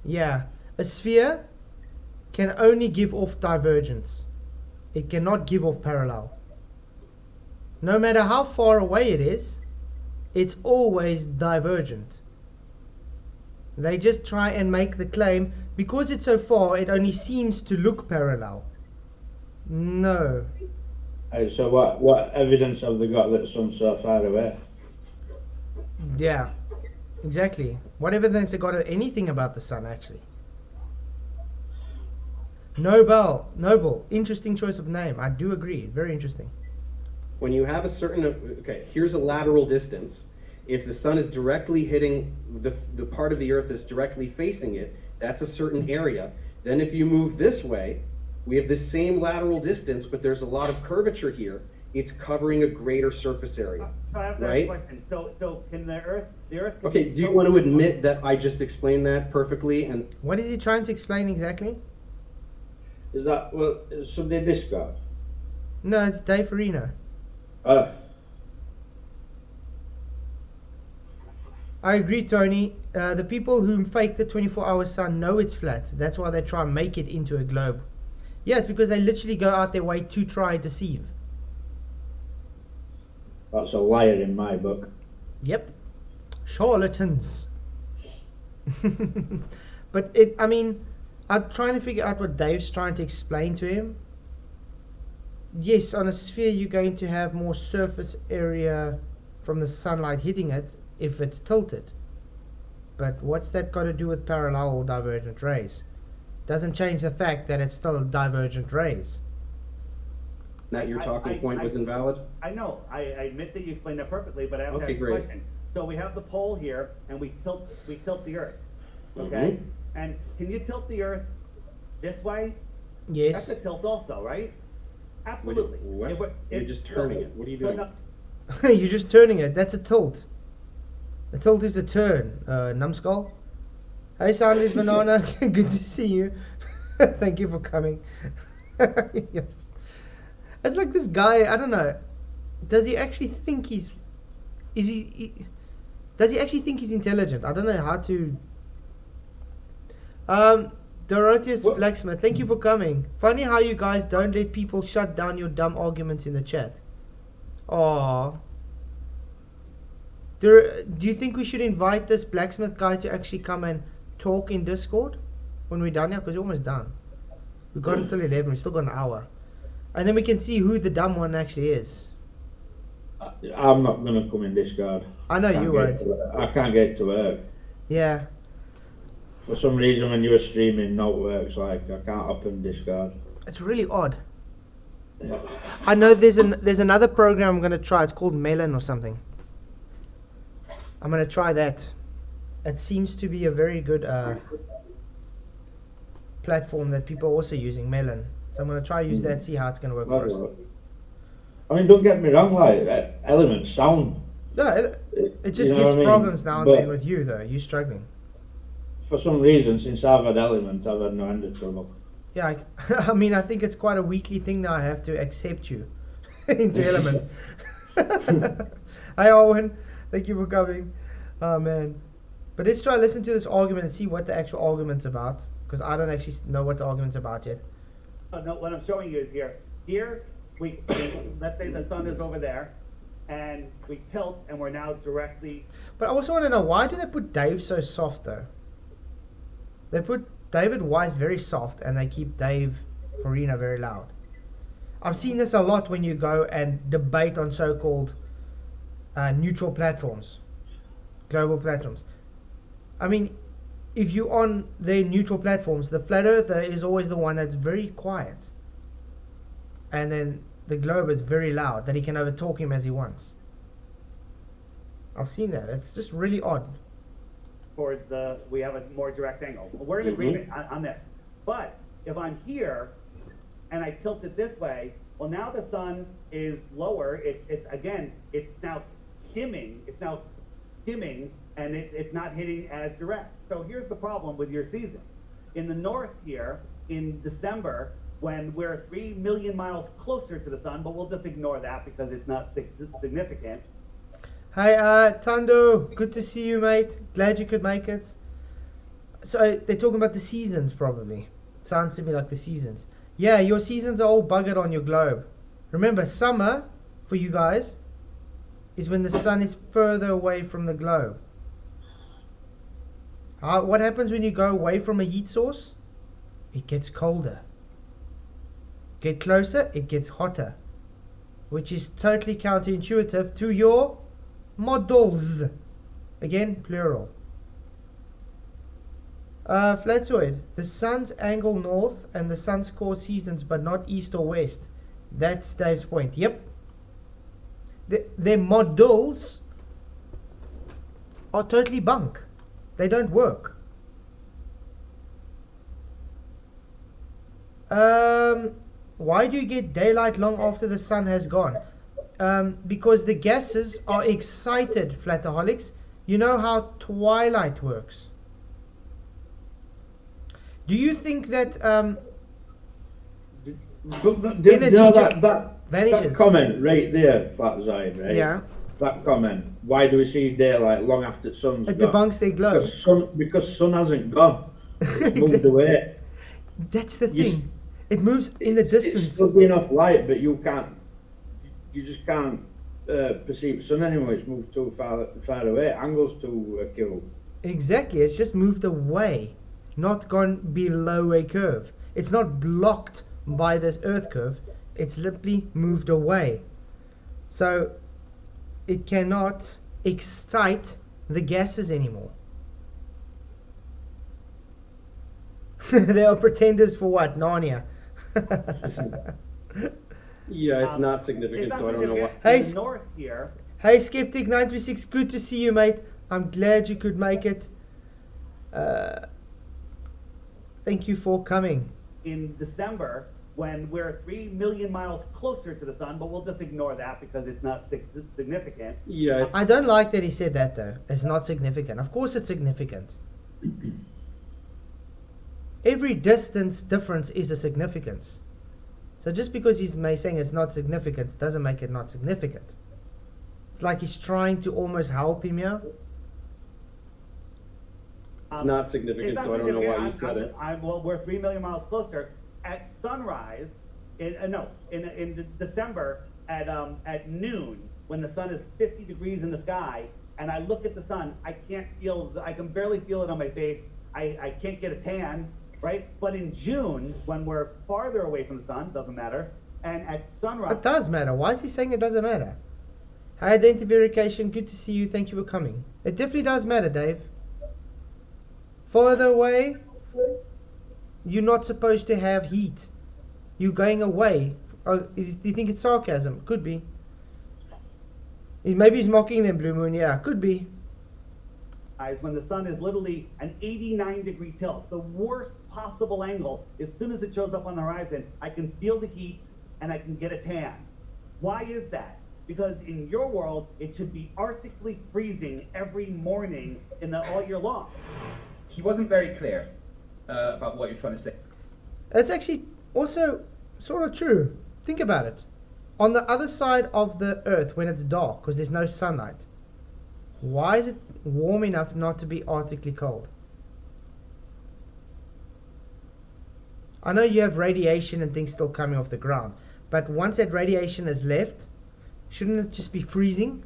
A: Yeah, a sphere can only give off divergence. It cannot give off parallel. No matter how far away it is, it's always divergent. They just try and make the claim, because it's so far, it only seems to look parallel. No.
B: So what evidence have they got that the sun's so far away?
A: Yeah, exactly. What evidence they got of anything about the sun, actually? Noble. Interesting choice of name. I do agree. Very interesting.
I: when you have a certain, okay, here's a lateral distance. If the sun is directly hitting the part of the earth that's directly facing it, that's a certain area. Then if you move this way, we have the same lateral distance, but there's a lot of curvature here. It's covering a greater surface area,
C: I have
I: right?
C: question. So can the earth
I: Okay, do you want to admit that I just explained that perfectly? And
A: what is he trying to explain exactly?
B: Is that, well, is somebody Discord?
A: No, it's Dave Farina. I agree, Tony. The people who fake the 24-hour sun know it's flat. That's why they try and make it into a globe. Yeah, it's because they literally go out their way to try and deceive.
B: That's a liar in my book.
A: Yep. Charlatans. But I mean, I'm trying to figure out what Dave's trying to explain to him. Yes, on a sphere you're going to have more surface area from the sunlight hitting it if it's tilted. But what's that got to do with parallel or divergent rays? Doesn't change the fact that it's still divergent rays.
I: that your talking point was invalid?
C: I know. I admit that you explained that perfectly, but I have to
I: Okay,
C: ask a
I: great.
C: question. So we have the pole here, and we tilt the Earth. Okay.
I: Mhm.
C: And can you tilt the Earth this way?
A: Yes.
C: That's a tilt, also, right? Absolutely.
I: What? You're just turning it. What are you doing?
A: You're just turning it. That's a tilt. A tilt is a turn. Numbskull. Hey, Soundless Banana. Good to see you. Thank you for coming. Yes. It's like this guy, I don't know. Does he actually think does he actually think he's intelligent? I don't know how to. Dorotheus
B: What?
A: Blacksmith, thank you for coming. Funny how you guys don't let people shut down your dumb arguments in the chat. Aww. Do you think we should invite this blacksmith guy to actually come and talk in Discord when we're done here? Because we're almost done. We've got until 11. We've still got an hour. And then we can see who the dumb one actually is.
B: I'm not going to come in Discord.
A: I know you won't.
B: I can't get to work.
A: Yeah.
B: For some reason, when you were streaming, no works. Like, I can't open Discord.
A: It's really odd.
B: Yeah.
A: I know there's another program I'm going to try. It's called Melon or something. I'm going to try that. It seems to be a very good platform that people are also using, Melon. So I'm going to try use that, see how it's going to work for us.
B: I mean, don't get me wrong, like, Elements sound.
A: No, It just
B: you know
A: gives
B: what I mean?
A: problems now and
B: But
A: then with you, though. You're struggling.
B: for some reason, since I've had Element, I've had no end of trouble.
A: Yeah, I mean, I think it's quite a weekly thing now. I have to accept you into Element. Hi, Owen. Thank you for coming. Oh, man. But let's try to listen to this argument and see what the actual argument's about. Because I don't actually know what the argument's about yet.
C: No, what I'm showing you is here. Here, let's say the sun is over there, and we tilt, and we're now directly.
A: But I also want to know, why do they put Dave so soft, though? They put David Wise very soft, and they keep Dave Farina very loud. I've seen this a lot when you go and debate on so-called neutral platforms, global platforms. I mean, if you're on the neutral platforms, the flat earther is always the one that's very quiet. And then the globe is very loud, that he can overtalk him as he wants. I've seen that. It's just really odd.
C: Towards we have a more direct angle. We're in agreement on this. But if I'm here and I tilt it this way, well, now the sun is lower. It's now skimming. It's now skimming, and it's not hitting as direct. So here's the problem with your season. In the north here, in December, when we're 3 million miles closer to the sun, but we'll just ignore that because it's not significant.
A: Hi, Tando. Good to see you, mate. Glad you could make it. So they're talking about the seasons, probably. Sounds to me like the seasons. Yeah, your seasons are all buggered on your globe. Remember, summer, for you guys, is when the sun is further away from the globe. What happens when you go away from a heat source? It gets colder. Get closer, it gets hotter. Which is totally counterintuitive to your models. Again, plural. Flatoid. The sun's angle north and the sun's core seasons, but not east or west. That's Dave's point. Yep. Their models are totally bunk. They don't work. Why do you get daylight long after the sun has gone? Because the gases are excited, flataholics. You know how twilight works. Do you think that energy just vanishes?
B: That comment right there, Flatzide, right?
A: Yeah.
B: That comment. Why do we see daylight long after the sun's
A: It
B: gone?
A: debunks their globe.
B: Because sun hasn't gone. It's moved away.
A: That's the thing. It moves in the distance.
B: It's still being off light, but you just can't perceive the sun anymore. It's moved too far away. Angle's too acute.
A: Exactly. It's just moved away, not gone below a curve. It's not blocked by this Earth curve. It's simply moved away. So it cannot excite the gases anymore. They are pretenders for what? Narnia.
I: Yeah, it's not significant, so I don't know what.
A: Hey,
C: North here.
A: Hey, Skeptic936, good to see you, mate. I'm glad you could make it. Thank you for coming.
C: In December, when we're 3 million miles closer to the sun, but we'll just ignore that because it's not significant.
I: Yeah.
A: I don't like that he said that, though. It's not significant. Of course it's significant. Every distance difference is a significance. So just because he's saying it's not significant doesn't make it not significant. It's like he's trying to almost help him here.
I: It's not significant, so I don't know why you said it.
C: Well, we're 3 million miles closer. At sunrise, in December at noon, when the sun is 50 degrees in the sky, and I look at the sun, I can barely feel it on my face. I can't get a tan, right? But in June, when we're farther away from the sun, doesn't matter, and at sunrise...
A: It does matter. Why is he saying it doesn't matter? Hi, identification. Good to see you. Thank you for coming. It definitely does matter, Dave. Further away, you're not supposed to have heat. You're going away. Do you think it's sarcasm? Could be. Maybe he's mocking them, Blue Moon. Yeah, could be.
C: When the sun is literally an 89-degree tilt, the worst possible angle, as soon as it shows up on the horizon, I can feel the heat and I can get a tan. Why is that? Because in your world, it should be arctically freezing every morning all year long.
G: He wasn't very clear about what you're trying to say.
A: It's actually also sort of true. Think about it. On the other side of the Earth, when it's dark, because there's no sunlight, why is it warm enough not to be arctically cold? I know you have radiation and things still coming off the ground, but once that radiation is left, shouldn't it just be freezing?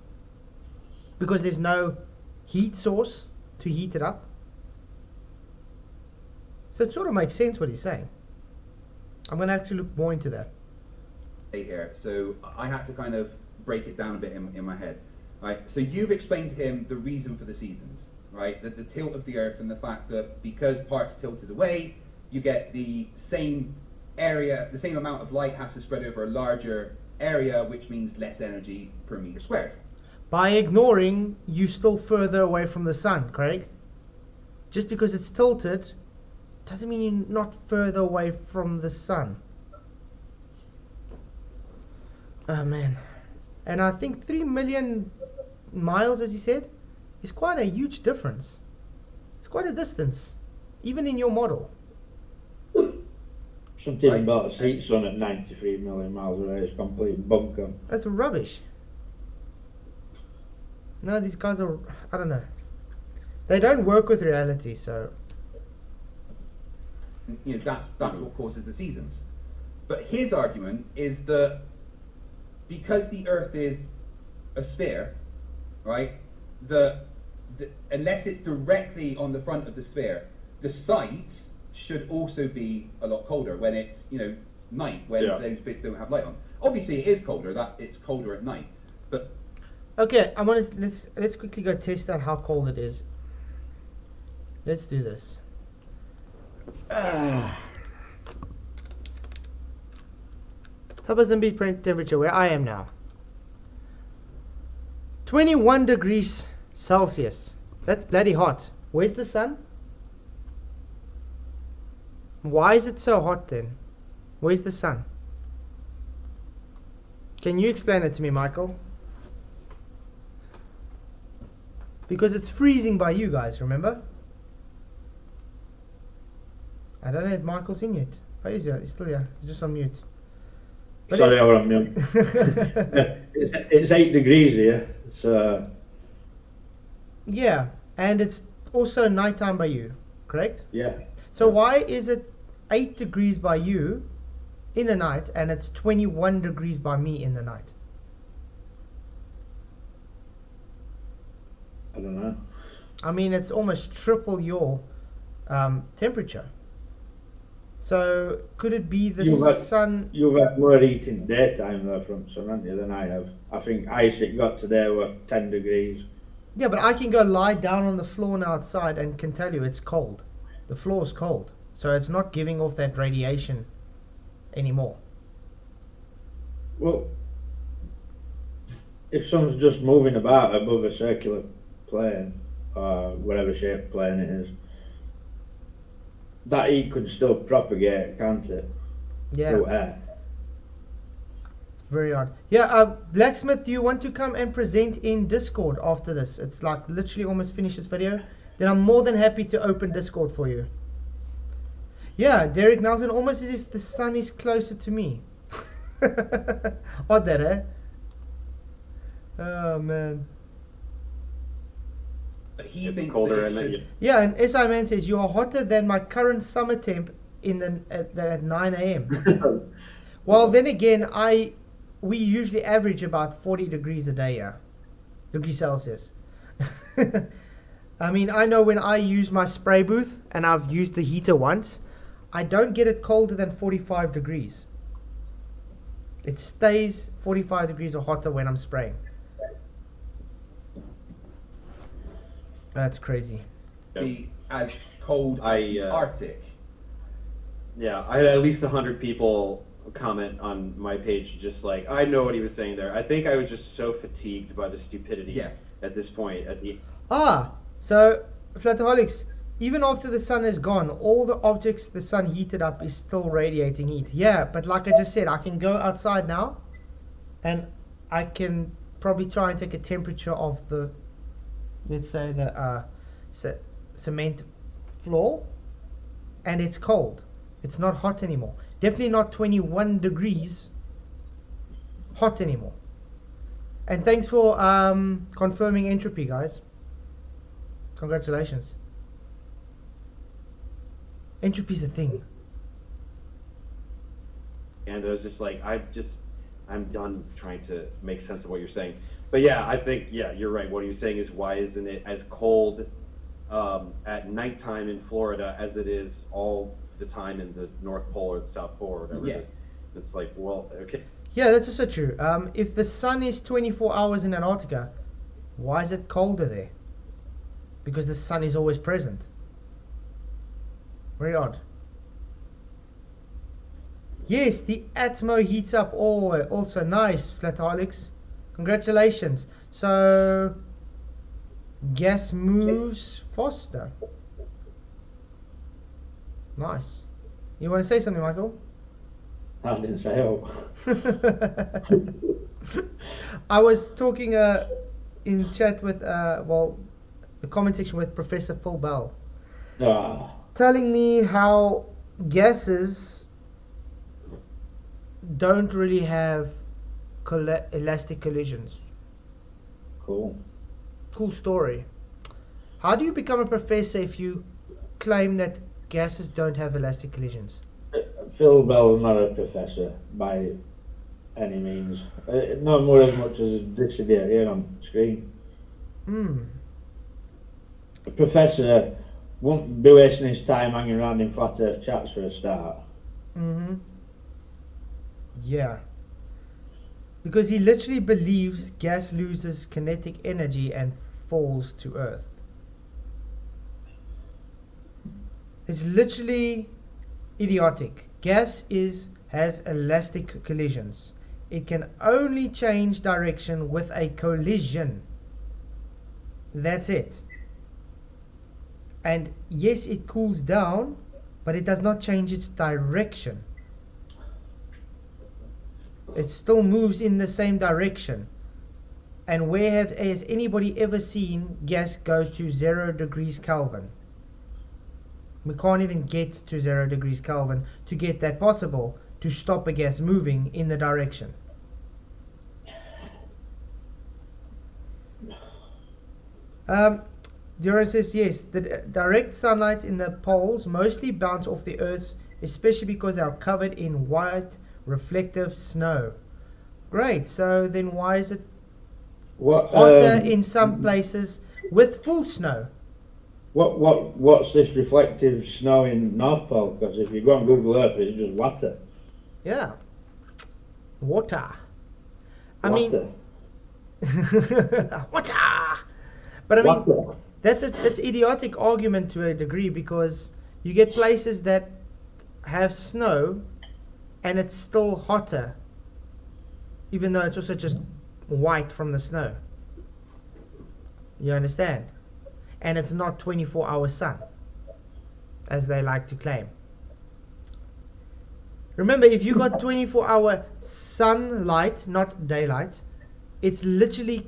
A: Because there's no heat source to heat it up. So it sort of makes sense what he's saying. I'm going to have to look more into that.
G: Here, so I had to kind of break it down a bit in my head. Right, so you've explained to him the reason for the seasons, right? That the tilt of the Earth and the fact that because parts tilted away, you get the same area, the same amount of light has to spread over a larger area, which means less energy per meter squared.
A: By ignoring, you still further away from the sun, Craig. Just because it's tilted doesn't mean you're not further away from the sun. Oh man. And I think 3 million miles, as he said, is quite a huge difference. It's quite a distance, even in your model.
B: Something about a seat sun at 93 million miles away is complete bunkum.
A: That's rubbish. No, these guys are, I don't know. They don't work with reality, so.
G: You know, that's what causes the seasons. But his argument is that because the Earth is a sphere, right, unless it's directly on the front of the sphere, the sides should also be a lot colder when it's, you know, night, when those bits don't have light on. Obviously it is colder, that it's colder at night, but
A: okay, I want to let's quickly go test out how cold it is. Let's do this. Tapas and beat temperature where I am now. 21 degrees Celsius. That's bloody hot. Where's the sun? Why is it so hot then? Where's the sun? Can you explain it to me, Michael? Because it's freezing by you guys, remember? I don't know if Michael's in yet. Oh, he's here. He's still here. He's just on mute. But
B: Sorry, I was on mute. It's 8 degrees here, so.
A: Yeah, and it's also nighttime by you, correct?
B: Yeah.
A: So why is it 8 degrees by you in the night and it's 21 degrees by me in the night?
B: I don't know.
A: I mean, it's almost triple your temperature. So could it be the sun?
B: You've had more heat in daytime though from sun, haven't you, than I have. I think highest it got today were 10 degrees.
A: Yeah, but I can go lie down on the floor now outside and can tell you it's cold. The floor is cold. So it's not giving off that radiation anymore.
B: Well, if sun's just moving about above a circular plane, whatever shape plane it is, that heat could still propagate, can't it?
A: Yeah.
B: Through air.
A: It's very odd. Yeah, Blacksmith, do you want to come and present in Discord after this? It's like literally almost finished this video. Then I'm more than happy to open Discord for you. Yeah, Derek Nelson, almost as if the sun is closer to me. Odd that, eh? Oh, man.
G: But he
D: It's
G: thinks
D: colder
G: that
D: and
G: it
D: then
G: should,
A: Yeah, and SI Man says, you are hotter than my current summer temp at 9 a.m. Well, then again, we usually average about 40 degrees a day, yeah. Degrees Celsius. I mean, I know when I use my spray booth, and I've used the heater once, I don't get it colder than 45 degrees. It stays 45 degrees or hotter when I'm spraying. That's crazy.
G: be as cold as the Arctic.
D: Yeah, I had at least 100 people comment on my page just like, I know what he was saying there. I think I was just so fatigued by the stupidity at this point.
A: So, Flataholics, even after the sun is gone, all the objects the sun heated up is still radiating heat. Yeah, but like I just said, I can go outside now and I can probably try and take a temperature of the, let's say the cement floor, and it's cold. It's not hot anymore. Definitely not 21 degrees hot anymore. And thanks for confirming entropy, guys. Congratulations. Entropy's a thing.
D: And I was just like, I'm done trying to make sense of what you're saying. But yeah, I think, yeah, you're right. What you're saying is, why isn't it as cold at nighttime in Florida as it is all the time in the North Pole or the South Pole or whatever it is? It's like, well, okay.
A: Yeah, that's also true. If the sun is 24 hours in Antarctica, why is it colder there? Because the sun is always present. Very odd. Yes, the Atmo heats up. Oh, also nice, Flataholics. Congratulations. So, gas moves faster. Nice. You want to say something, Michael?
B: I didn't say oh.
A: I was talking in chat with, the comment section with Professor Phil Bell. Telling me how gases don't really have elastic collisions.
B: Cool.
A: Cool story. How do you become a professor if you claim that gases don't have elastic collisions?
B: Phil Bell is not a professor by any means. Not more as much as this idiot here on screen. A professor won't be wasting his time hanging around in flat earth chats for a start.
A: Yeah. Because he literally believes gas loses kinetic energy and falls to Earth. It's literally idiotic. Gas has elastic collisions. It can only change direction with a collision. That's it. And yes, it cools down, but it does not change its direction. It still moves in the same direction. And where has anybody ever seen gas go to 0 degrees Kelvin? We can't even get to 0 degrees Kelvin to get that possible to stop a gas moving in the direction. Dura says yes, the direct sunlight in the poles mostly bounce off the Earth, especially because they are covered in white reflective snow. Great, so then why is it hotter in some places with full snow?
B: What's this reflective snow in North Pole? Because if you go on Google Earth, it's just water.
A: Yeah, water. I
B: Water.
A: mean, water. But I mean,
B: Water.
A: that's idiotic argument to a degree, because you get places that have snow and it's still hotter, even though it's also just white from the snow. You understand? And it's not 24-hour sun, as they like to claim. Remember, if you got 24-hour sunlight, not daylight, it's literally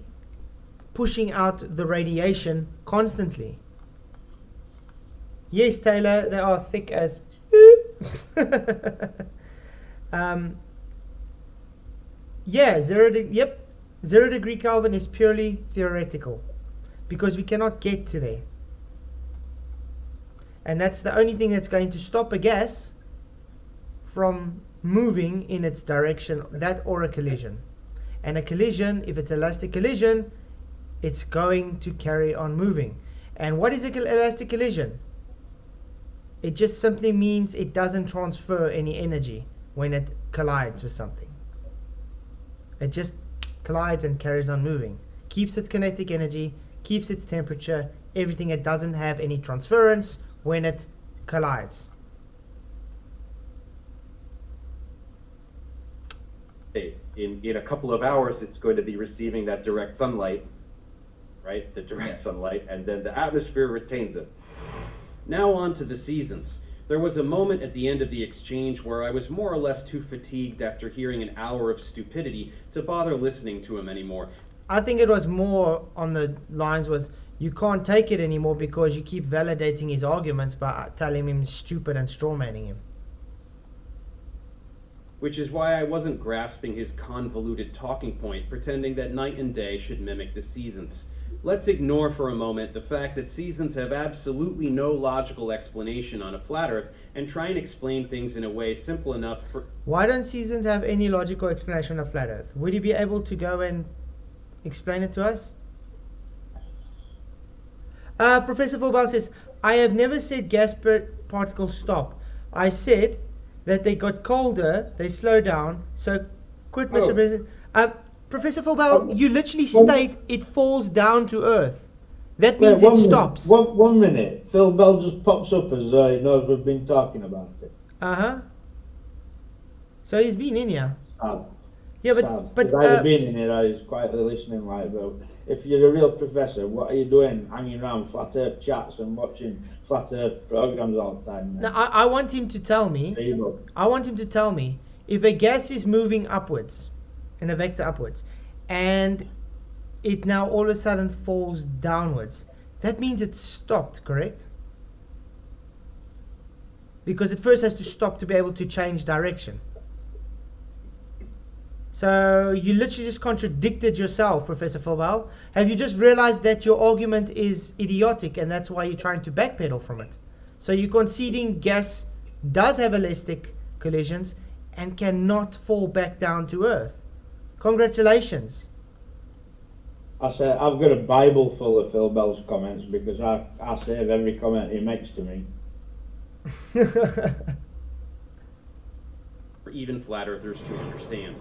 A: pushing out the radiation constantly. Yes, Taylor, they are thick as yeah, 0 degree Kelvin is purely theoretical, because we cannot get to there. And that's the only thing that's going to stop a gas from moving in its direction, that or a collision. And a collision, if it's elastic collision, it's going to carry on moving. And what is an elastic collision? It just simply means it doesn't transfer any energy when it collides with something. It just collides and carries on moving. Keeps its kinetic energy, keeps its temperature, everything. It doesn't have any transference when it collides.
D: In a couple of hours, it's going to be receiving that direct sunlight, right? The direct sunlight, and then the atmosphere retains it.
I: Now on to the seasons. There was a moment at the end of the exchange where I was more or less too fatigued after hearing an hour of stupidity to bother listening to him anymore.
A: I think it was more on the lines was you can't take it anymore because you keep validating his arguments by telling him stupid and strawmanning him.
I: Which is why I wasn't grasping his convoluted talking point, pretending that night and day should mimic the seasons. Let's ignore for a moment the fact that seasons have absolutely no logical explanation on a flat Earth and try and explain things in a way simple enough for...
A: Why don't seasons have any logical explanation of flat Earth? Would you be able to go and explain it to us? Professor Fulbell says, I have never said gas particles stop. I said that they got colder, they slow down, so quit, Mr. President. Professor Fulbell, you literally state it falls down to Earth. That means it stops.
B: One minute. Phil Bell just pops up as he knows we've been talking about it.
A: Uh-huh. So he's been in here.
B: Sad.
A: Yeah,
B: Sad.
A: but
B: He's either been in here or he's quietly listening like that. If you're a real professor, what are you doing hanging around flat earth chats and watching flat earth programs all the time?
A: now, I want him to tell me, if a gas is moving upwards, in a vector upwards, and it now all of a sudden falls downwards, that means it's stopped, correct? Because it first has to stop to be able to change direction. So you literally just contradicted yourself, Professor Fulbell. Have you just realized that your argument is idiotic and that's why you're trying to backpedal from it? So you're conceding gas does have elastic collisions and cannot fall back down to Earth. Congratulations.
B: I say I've got a Bible full of Phil Bell's comments because I save every comment he makes to me.
I: For even flat earthers to understand.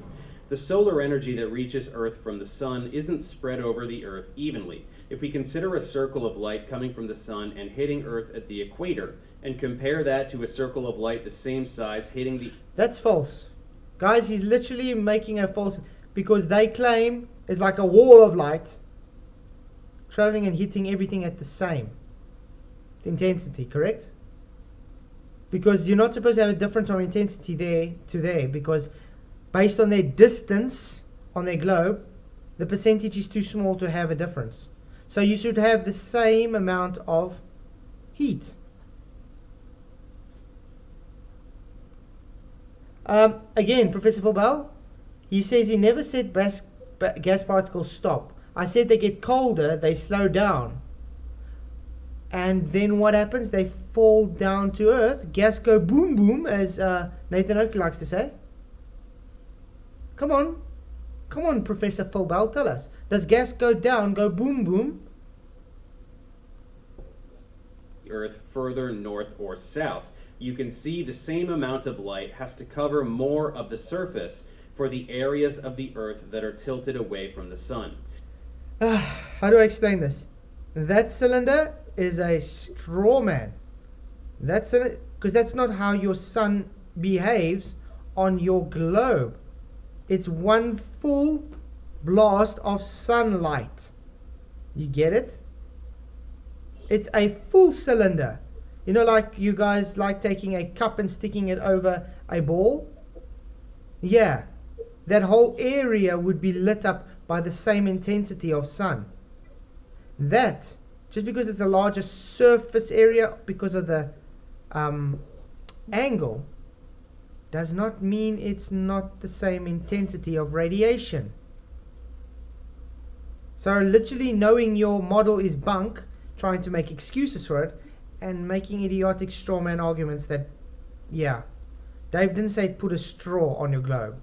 I: The solar energy that reaches Earth from the sun isn't spread over the Earth evenly. If we consider a circle of light coming from the sun and hitting Earth at the equator, and compare that to a circle of light the same size hitting the...
A: That's false. Guys, he's literally making a false... Because they claim it's like a wall of light traveling and hitting everything at the same intensity, correct? Because you're not supposed to have a difference from intensity there to there, because based on their distance on their globe, the percentage is too small to have a difference. So you should have the same amount of heat. Again, Professor Fulbell, he says he never said gas particles stop. I said they get colder, they slow down. And then what happens? They fall down to Earth. Gas go boom boom, as Nathan Oakley likes to say. Come on, Professor Fulbell, tell us. Does gas go down, go boom boom?
I: Earth further north or south. You can see the same amount of light has to cover more of the surface for the areas of the Earth that are tilted away from the sun.
A: How do I explain this? That cylinder is a straw man. Because that's not how your sun behaves on your globe. It's one full blast of sunlight. You get it? It's a full cylinder. You know, like you guys like taking a cup and sticking it over a ball? Yeah. That whole area would be lit up by the same intensity of sun. That, just because it's a larger surface area because of the angle, does not mean it's not the same intensity of radiation. So literally knowing your model is bunk, trying to make excuses for it, and making idiotic straw man arguments that, yeah, Dave didn't say put a straw on your globe.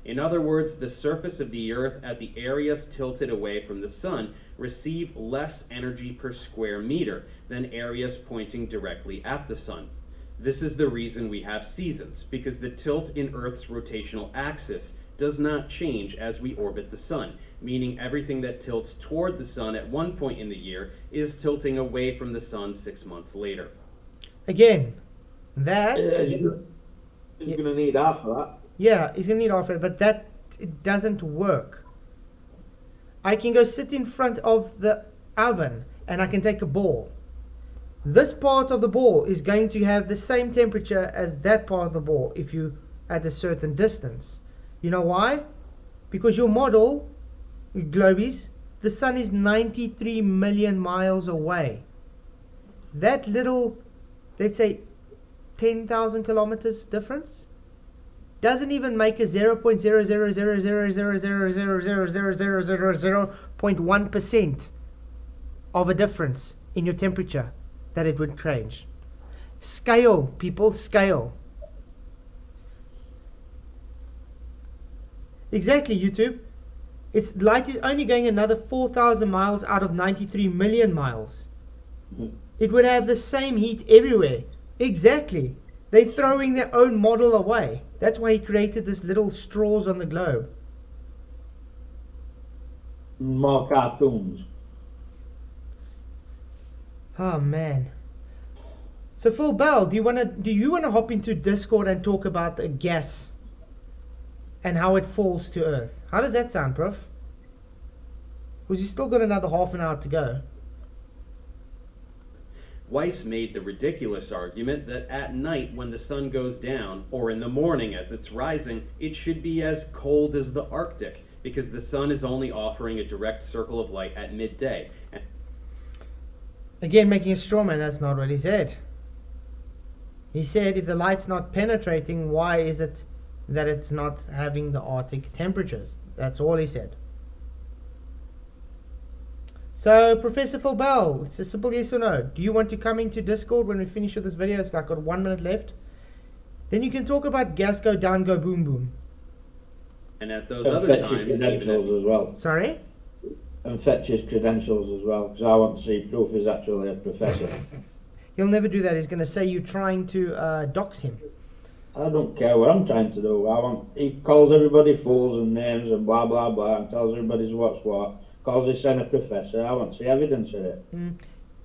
I: In other words, the surface of the Earth at the areas tilted away from the sun receive less energy per square meter than areas pointing directly at the sun. This is the reason we have seasons, because the tilt in Earth's rotational axis does not change as we orbit the sun, meaning everything that tilts toward the sun at one point in the year is tilting away from the sun 6 months later.
A: Again, that...
B: He's going to need half of that.
A: Yeah, he's going to need half of it, but that it doesn't work. I can go sit in front of the oven and I can take a ball. this part of the ball is going to have the same temperature as that part of the ball if you at a certain distance. You know why? Because your model, globies, the sun is 93 million miles away. That little, let's say 10,000 kilometers difference doesn't even make a 0.0000000000000.1% of a difference in your temperature that it would change. Scale, people, scale. Exactly, YouTube. Its light is only going another 4,000 miles out of 93 million miles. It would have the same heat everywhere. Exactly. They're throwing their own model away. That's why he created this little straws on the globe.
B: More cartoons.
A: Oh man. So Phil Bell, do you wanna hop into Discord and talk about the gas and how it falls to Earth? How does that sound, Prof? Because you still got another half an hour to go.
I: Weiss made the ridiculous argument that at night when the sun goes down, or in the morning as it's rising, it should be as cold as the Arctic, because the sun is only offering a direct circle of light at midday.
A: Again, making a straw man, that's not what he said. He said if the light's not penetrating, why is it that it's not having the Arctic temperatures? That's all he said. So, Professor Phil Bell, it's a simple yes or no. Do you want to come into Discord when we finish with this video? It's like got 1 minute left. Then you can talk about gas go down, go boom boom.
I: And at those
B: And
I: other
B: fetch his
I: times,
B: credentials as well.
A: Sorry?
B: And fetch his credentials as well, because I want to see proof he's actually a professor.
A: He'll never do that. He's going to say you're trying to dox him.
B: I don't care what I'm trying to do. He calls everybody fools and names and blah blah blah and tells everybody what's what. Calls his son a professor. I want to see evidence of it.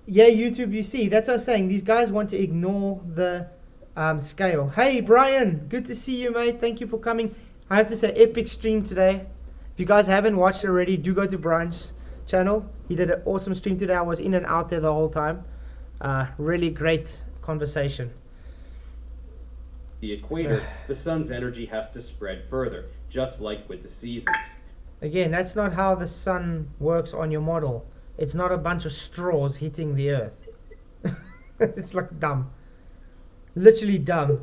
A: Yeah, YouTube, you see, that's what I was saying. These guys want to ignore the scale. Hey, Brian, good to see you, mate. Thank you for coming. I have to say, epic stream today. If you guys haven't watched it already, do go to Brian's channel. He did an awesome stream today. I was in and out there the whole time. Really great conversation.
I: the equator, the sun's energy has to spread further, just like with the seasons.
A: Again, that's not how the sun works on your model. It's not a bunch of straws hitting the earth. It's like dumb. Literally dumb.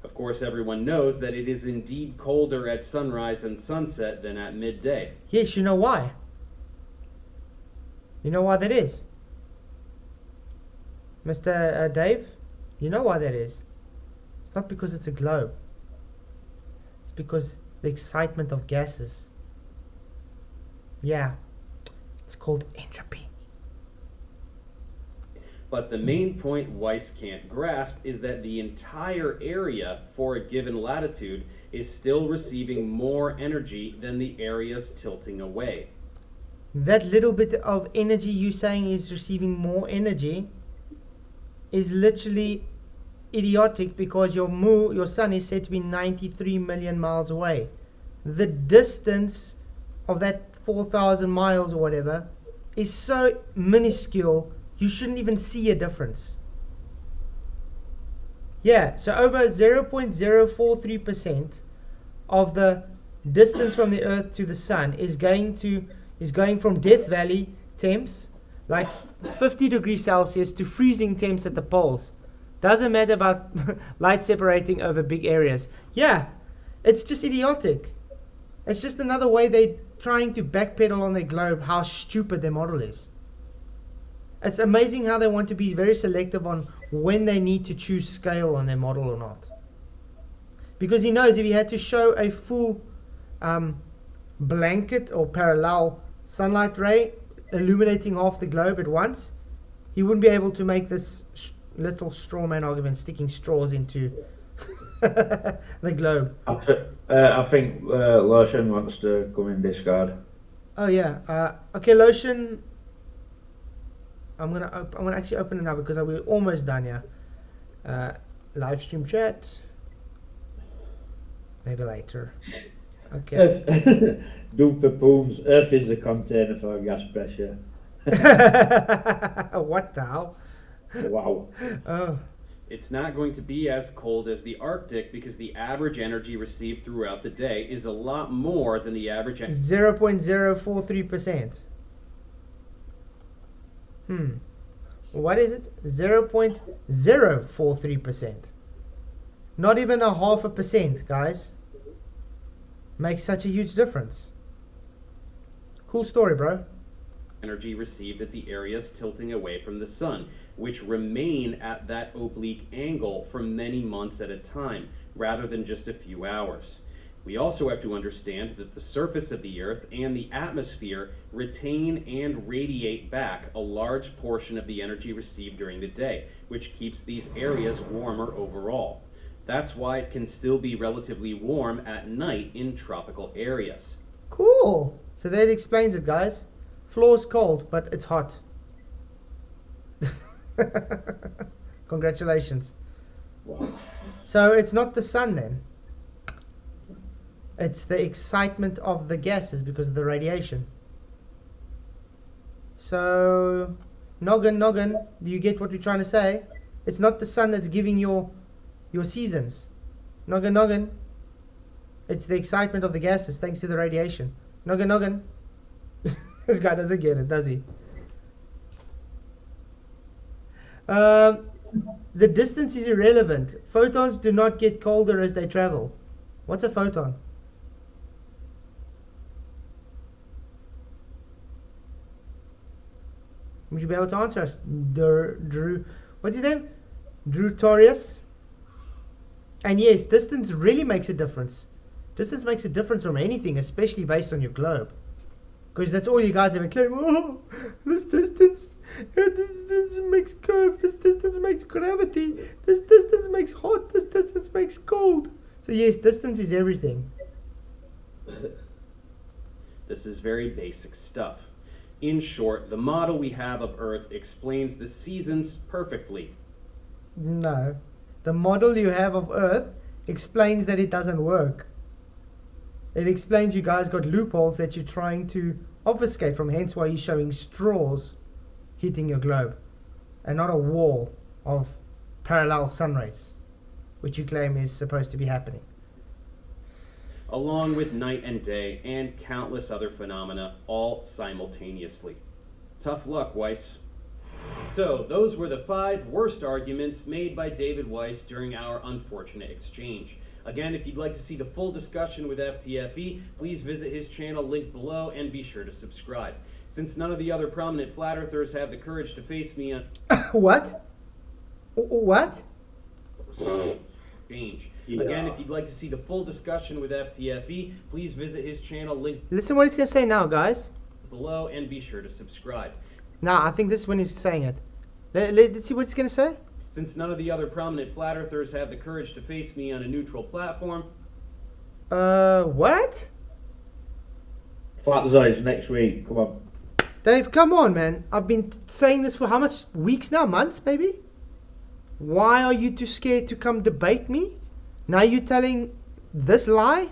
I: Of course, everyone knows that it is indeed colder at sunrise and sunset than at midday.
A: Yes, you know why? You know why that is? Mr. Dave? You know why that is? It's not because it's a globe. It's because the excitement of gases. Yeah. It's called entropy.
I: But the main point Weiss can't grasp is that the entire area for a given latitude is still receiving more energy than the areas tilting away.
A: That little bit of energy you saying is receiving more energy is literally idiotic, because your sun is said to be 93 million miles away. The distance of that 4,000 miles or whatever is so minuscule, you shouldn't even see a difference. Yeah, so over 0.043% of the distance from the Earth to the sun is going from Death Valley temps, like 50 degrees Celsius, to freezing temps at the poles. Doesn't matter about light separating over big areas. Yeah, it's just idiotic. It's just another way they're trying to backpedal on their globe how stupid their model is. It's amazing how they want to be very selective on when they need to choose scale on their model or not. Because he knows if he had to show a full blanket or parallel sunlight ray illuminating half the globe at once, he wouldn't be able to make this little straw man argument sticking straws into the globe.
B: I think Lotion wants to come in Discord.
A: Oh yeah. Okay, Lotion. I'm gonna actually open it now because we're almost done here. Live stream chat. Maybe later. Okay.
B: Duper pooms. Earth is the container for gas pressure.
A: What the hell?
B: Wow.
A: Oh.
I: It's not going to be as cold as the Arctic because the average energy received throughout the day is a lot more than the average.
A: 0.043%. What is it? 0.043%. Not even a 0.5%, guys. Makes such a huge difference. Cool story, bro.
I: Energy received at the areas tilting away from the sun, which remain at that oblique angle for many months at a time, rather than just a few hours. We also have to understand that the surface of the Earth and the atmosphere retain and radiate back a large portion of the energy received during the day, which keeps these areas warmer overall. That's why it can still be relatively warm at night in tropical areas.
A: Cool. So that explains it, guys. Floor's cold, but it's hot. Congratulations.
B: Wow.
A: So it's not the sun then. It's the excitement of the gases because of the radiation. So, noggin, do you get what we're trying to say? It's not the sun that's giving your seasons. Noggin. It's the excitement of the gases thanks to the radiation. Noggin. This guy doesn't get it, does he? The distance is irrelevant. Photons do not get colder as they travel. What's a photon? Would you be able to answer us? Drew, what's his name? Drew Torius. And yes, distance really makes a difference. Distance makes a difference from anything, especially based on your globe. Because that's all you guys ever claim. Oh, this distance makes curve. This distance makes gravity. This distance makes hot. This distance makes cold. So yes, distance is everything.
I: This is very basic stuff. In short, the model we have of Earth explains the seasons perfectly.
A: No. The model you have of Earth explains that it doesn't work. It explains you guys got loopholes that you're trying to obfuscate from, hence why you're showing straws hitting your globe and not a wall of parallel sun rays, which you claim is supposed to be happening.
I: Along with night and day and countless other phenomena, all simultaneously. Tough luck, Weiss. So, those were the 5 worst arguments made by David Weiss during our unfortunate exchange. Again, if you'd like to see the full discussion with FTFE, please visit his channel linked below and be sure to subscribe. Since none of the other prominent flat earthers have the courage to face me on
A: What? What?
I: change.
B: Yeah.
I: Again, if you'd like to see the full discussion with FTFE, please visit his channel linked
A: Listen what he's going to say now, guys.
I: below and be sure to subscribe.
A: Now, I think this is when he's saying it. Let's see what he's going to say.
I: Since none of the other prominent flat earthers have the courage to face me on a neutral platform,
A: What?
B: Flatzoids next week. Come on.
A: Dave, come on, man. I've been saying this for how much weeks now? Months, maybe? Why are you too scared to come debate me? Now you're telling this lie?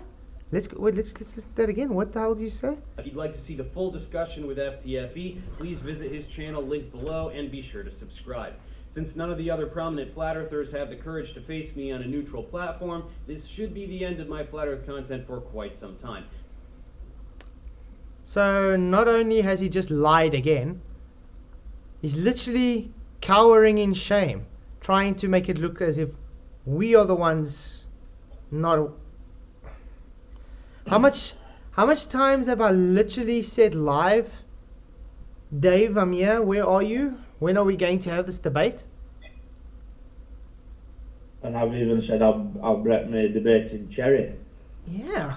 A: Let's listen to that again. What the hell did you say?
I: if you'd like to see the full discussion with FTFE, please visit his channel linked below and be sure to subscribe. Since none of the other prominent flat earthers have the courage to face me on a neutral platform, this should be the end of my flat earth content for quite some time.
A: So not only has he just lied again, he's literally cowering in shame, trying to make it look as if we are the ones not... How much times have I literally said live, Dave, I'm here, where are you? When are we going to have this debate?
B: And I've even said I'll break my debate in cherry.
A: Yeah.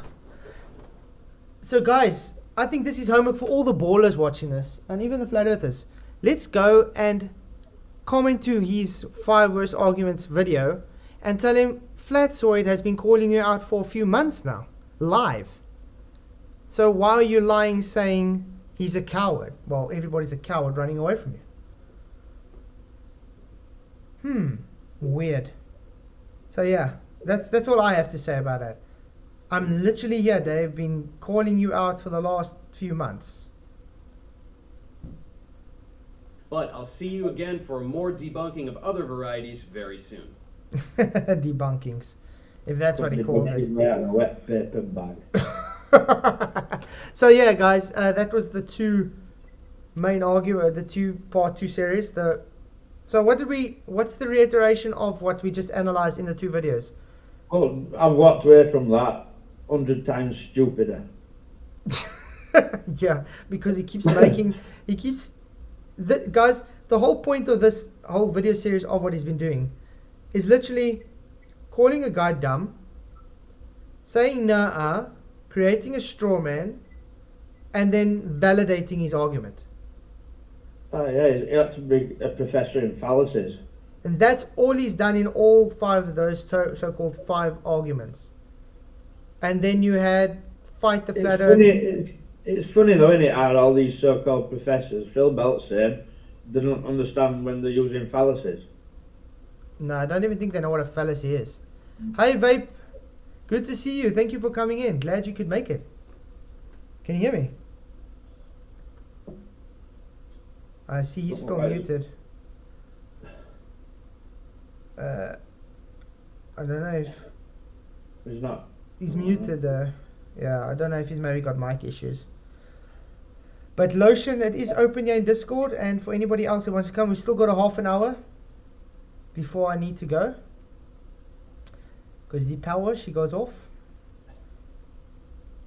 A: So guys, I think this is homework for all the ballers watching this, and even the flat earthers. Let's go and comment to his 5 worst arguments video and tell him Flatzoid has been calling you out for a few months now, live. So why are you lying saying he's a coward? Well, everybody's a coward running away from you. Weird. So yeah, that's all I have to say about that. I'm literally here, Dave, been calling you out for the last few months.
I: But I'll see you again for more debunking of other varieties very soon.
A: Debunkings, if that's what he calls it.
B: A wet paper bag.
A: So yeah, guys, that was the two main the part 2 series. So what's the reiteration of what we just analyzed in the 2 videos?
B: Well, I've walked away from that 100 times stupider.
A: Yeah, because guys, the whole point of this whole video series of what he's been doing is literally calling a guy dumb, saying nah, creating a straw man, and then validating his argument.
B: Oh yeah, he had to be a professor in fallacies.
A: And that's all he's done in all 5 of those so-called 5 arguments. And then you had fight the flat earth.
B: It's funny though, isn't it, how all these so-called professors, Phil Belt saying, they don't understand when they're using fallacies.
A: No, I don't even think they know what a fallacy is. Hi, Vape. Good to see you. Thank you for coming in. Glad you could make it. Can you hear me? I see he's still muted. I don't know if...
B: He's not.
A: He's muted. Yeah, I don't know if he's maybe got mic issues. But Lotion, it is open here in Discord, and for anybody else who wants to come, we've still got a half an hour before I need to go. Because the power, she goes off.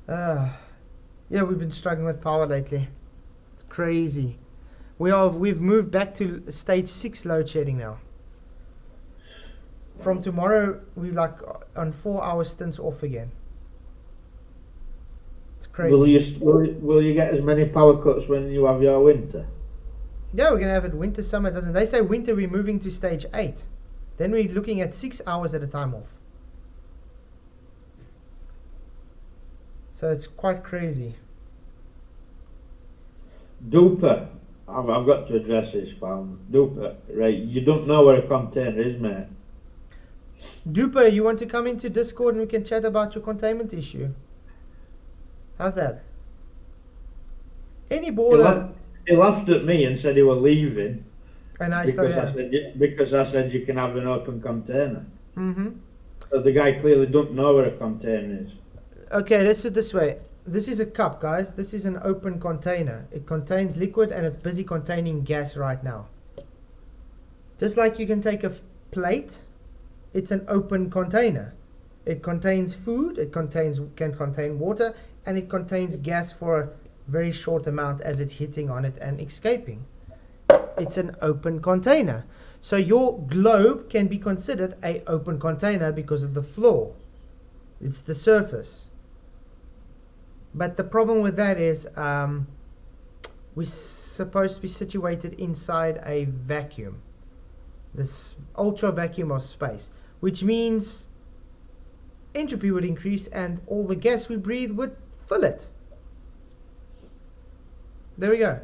A: Yeah, we've been struggling with power lately. It's crazy. We've moved back to stage 6 load shedding now. From tomorrow, we're like on 4-hour stints off again. It's crazy.
B: Will you get as many power cuts when you have your winter?
A: Yeah, we're gonna have it winter, summer. Doesn't they say winter? We're moving to stage 8. Then we're looking at 6 hours at a time off. So it's quite crazy.
B: Duper, I've got to address this, pal. Duper, right? You don't know where a container is, mate.
A: Duper, you want to come into Discord and we can chat about your containment issue? How's that? Any border?
B: He laughed at me and said he was leaving.
A: And I
B: because I said you can have an open container.
A: Mm-hmm.
B: So the guy clearly don't know where a container is.
A: Okay, let's do it this way. This is a cup, guys. This is an open container. It contains liquid and it's busy containing gas right now. Just like you can take a plate, it's an open container. It contains food, can contain water, and it contains gas for a very short amount as it's hitting on it and escaping. It's an open container. So your globe can be considered an open container because of the floor. It's the surface. But the problem with that is we're supposed to be situated inside a vacuum. This ultra vacuum of space. Which means entropy would increase and all the gas we breathe would fill it. There we go.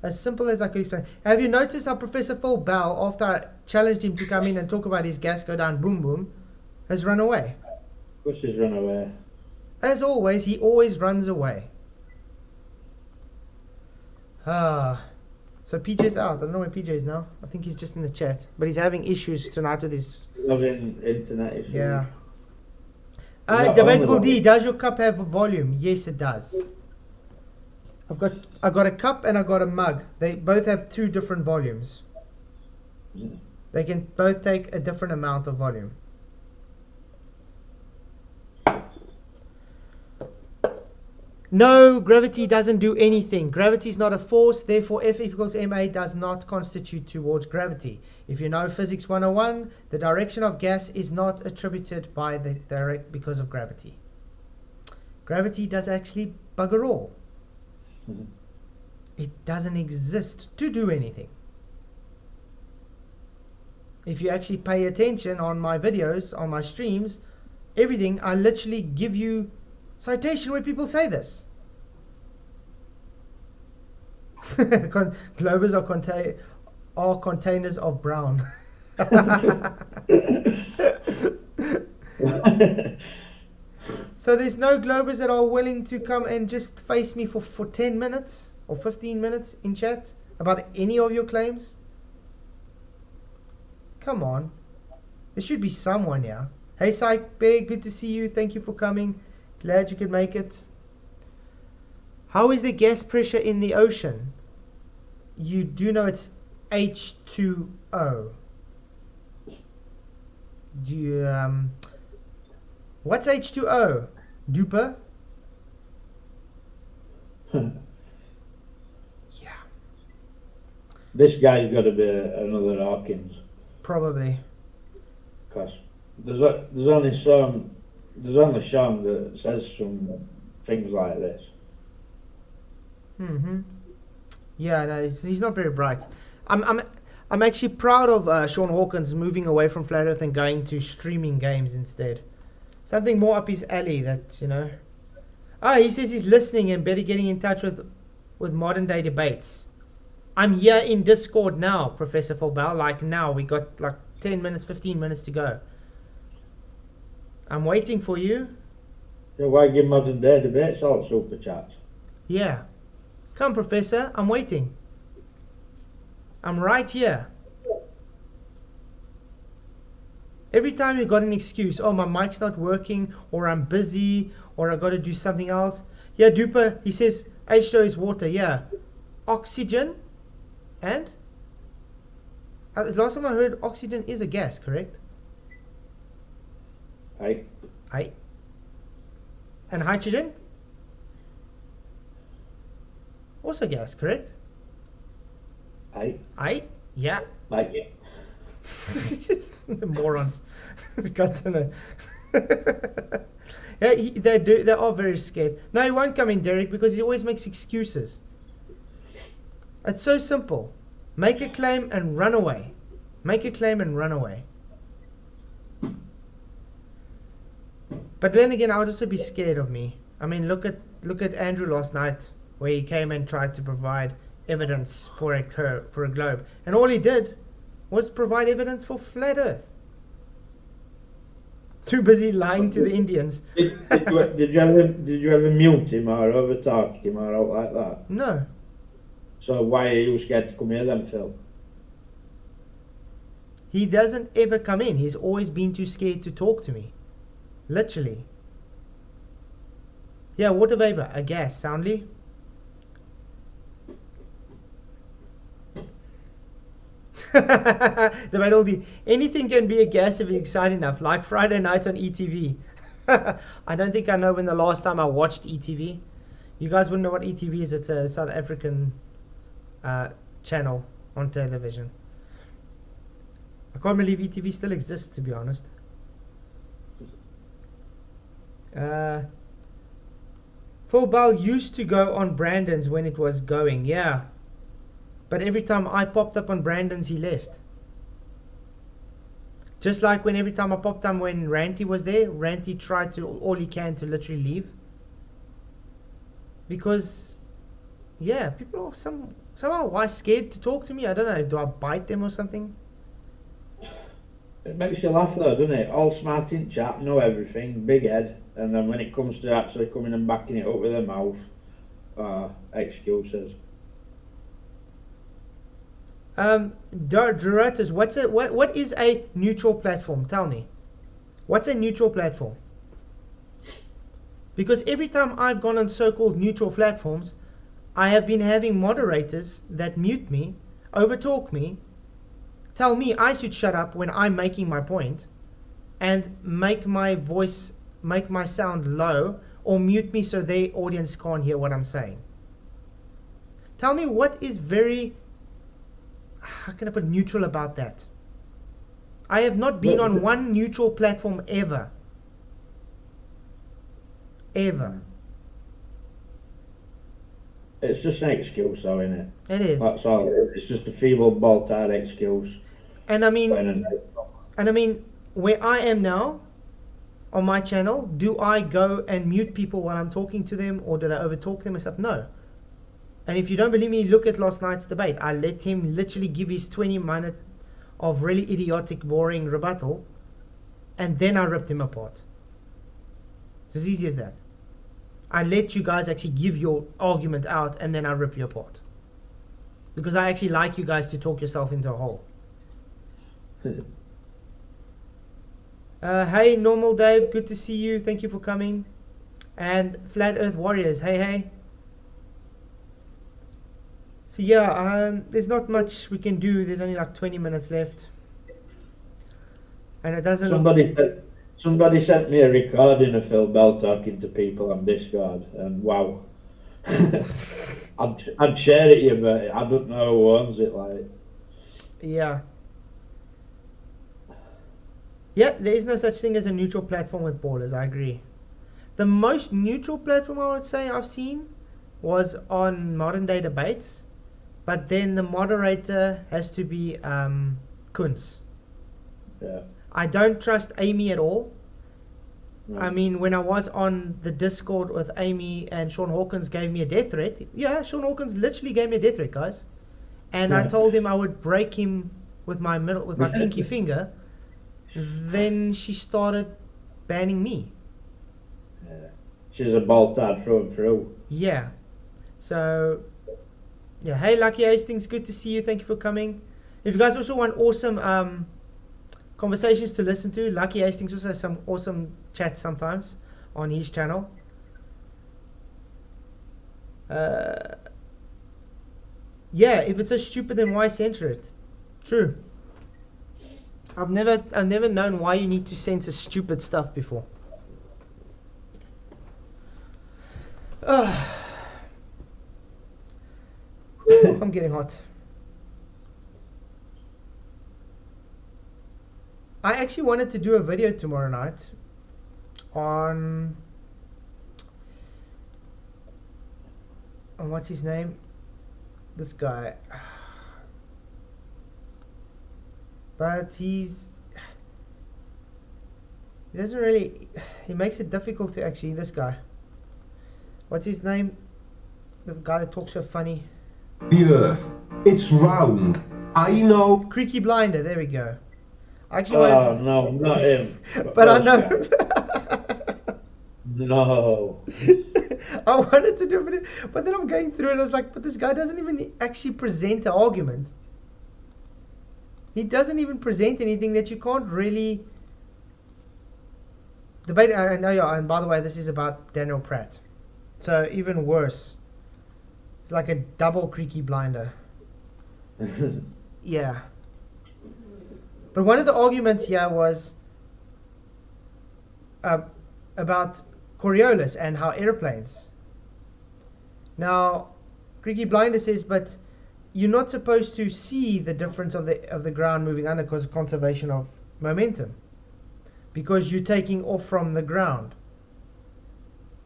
A: As simple as I could explain. Have you noticed how Professor Phil Bell, after I challenged him to come in and talk about his gas go down boom boom, has run away?
B: Of course he's run away.
A: As always, he always runs away. So PJ's out. I don't know where PJ is now. I think he's just in the chat. But he's having issues tonight with his...
B: Loving internet issues.
A: Yeah. Debatable D, does your cup have a volume? Yes, it does. I got a cup and I got a mug. They both have 2 different volumes. They can both take a different amount of volume. No, gravity doesn't do anything. Gravity is not a force, therefore F equals ma does not constitute towards gravity. If you know physics 101, the direction of gas is not attributed by the direct because of gravity. Gravity does actually bugger all. It doesn't exist to do anything. If you actually pay attention on my videos, on my streams, everything, I literally give you citation where people say this. Globes are containers of brown. So there's no globers that are willing to come and just face me for 10 minutes or 15 minutes in chat. about any of your claims? Come on. There should be someone here. Hey, Psych Bear, good to see you. Thank you for coming. Glad you could make it. How is the gas pressure in the ocean? You do know it's H2O. Do you, what's H2O? Duper? Yeah.
B: This guy's got to be another Hawkins.
A: Probably.
B: Because there's only Sean that says some things like this.
A: Yeah, no, he's not very bright. I'm actually proud of Sean Hawkins moving away from Flat Earth and going to streaming games instead. Something more up his alley that, you know. He says he's listening and better getting in touch with modern day debates. I'm here in Discord now, Professor Fulbell. Like now, we got like 10 minutes, 15 minutes to go. I'm waiting for you.
B: Yeah, why give modern day debates all super chats?
A: Yeah. Come, Professor. I'm waiting. I'm right here. Every time you got an excuse, oh, my mic's not working, or I'm busy, or I got to do something else. Yeah, Duper, he says H2O is water. Yeah. Oxygen and? Last time I heard oxygen is a gas, correct?
B: Aye.
A: Aye. And hydrogen? Also gas, correct?
B: Aye.
A: Aye? Yeah.
B: Like yeah.
A: The morons. Guys don't know. Yeah, they are very scared. No, he won't come in, Derek, because he always makes excuses. It's so simple. Make a claim and run away. Make a claim and run away. But then again, I would also be scared of me. I mean, look at Andrew last night, where he came and tried to provide evidence for a globe, and all he did was provide evidence for flat Earth. Too busy lying to the Indians.
B: Did you ever mute him or overtalk him or out like that?
A: No.
B: So why are you scared to come here then, Phil?
A: He doesn't ever come in. He's always been too scared to talk to me. Literally. Yeah, water vapor, a gas, soundly. Debate all the anything can be a gas if it's exciting enough, like Friday nights on ETV. I don't think I know when the last time I watched ETV. You guys wouldn't know what ETV is. It's a South African channel on television. I can't believe ETV still exists, to be honest. Phil Bell used to go on Brandon's when it was going, yeah. But every time I popped up on Brandon's, he left. Just like when every time I popped up when Ranty was there, Ranty tried to all he can to literally leave. Because, yeah, people are somehow why scared to talk to me. I don't know. Do I bite them or something?
B: It makes you laugh though, doesn't it? All smart in chat, know everything, big head, and then when it comes to actually coming and backing it up with their mouth, excuses.
A: Duratus, what is a neutral platform? Tell me. What's a neutral platform? Because every time I've gone on so-called neutral platforms, I have been having moderators that mute me, overtalk me, tell me I should shut up when I'm making my point, and make my sound low, or mute me so their audience can't hear what I'm saying. Tell me what is very, how can I put neutral about that? I have not been on one neutral platform ever. Ever.
B: It's just an excuse though, isn't it?
A: It is.
B: That's all. It's just a feeble, bald-tired excuse.
A: And I mean, where I am now, on my channel, do I go and mute people while I'm talking to them, or do they overtalk them and stuff? No. And if you don't believe me, look at last night's debate. I let him literally give his 20-minute of really idiotic, boring rebuttal, and then I ripped him apart. It's as easy as that. I let you guys actually give your argument out, and then I rip you apart. because I actually like you guys to talk yourself into a hole. Hey, Normal Dave, good to see you. Thank you for coming. And Flat Earth Warriors, hey. So yeah, there's not much we can do. There's only like 20 minutes left. And it doesn't...
B: Somebody sent me a recording of Phil Bell talking to people on Discord, and wow. I'd share it, but I don't know who owns it, like.
A: Yeah. Yeah, there is no such thing as a neutral platform with borders, I agree. The most neutral platform I would say I've seen was on modern day debates, but then the moderator has to be Kuntz.
B: Yeah.
A: I don't trust Amy at all.
B: No.
A: I mean, when I was on the Discord with Amy and Sean Hawkins gave me a death threat. Yeah, Sean Hawkins literally gave me a death threat, guys. And I told him I would break him with my pinky finger. Then she started banning me.
B: Yeah. She's a boltard through and through.
A: Yeah. So, yeah. Hey, Lucky Hastings, good to see you. Thank you for coming. If you guys also want awesome conversations to listen to, Lucky Hastings also has some awesome chats sometimes on his channel. Yeah, if it's so stupid, then why censor it? True. I've never known why you need to censor stupid stuff before. Whew, I'm getting hot. I actually wanted to do a video tomorrow night on what's his name? This guy. But he doesn't really, he makes it difficult to actually, this guy. What's his name? The guy that talks so funny.
J: The Earth, it's round. I know.
A: Creaky Blinder, there we go. I actually wanted to,
B: no, not him.
A: but I know.
B: No.
A: I wanted to do a video, but then I'm going through it and I was like, but this guy doesn't even actually present an argument. He doesn't even present anything that you can't really debate. I know, yeah, and by the way, this is about Daniel Pratt. So even worse. It's like a double Creaky Blinder. Yeah. But one of the arguments here was about Coriolis and how airplanes. Now, Creaky Blinder says, but you're not supposed to see the difference of the ground moving under because of conservation of momentum, because you're taking off from the ground,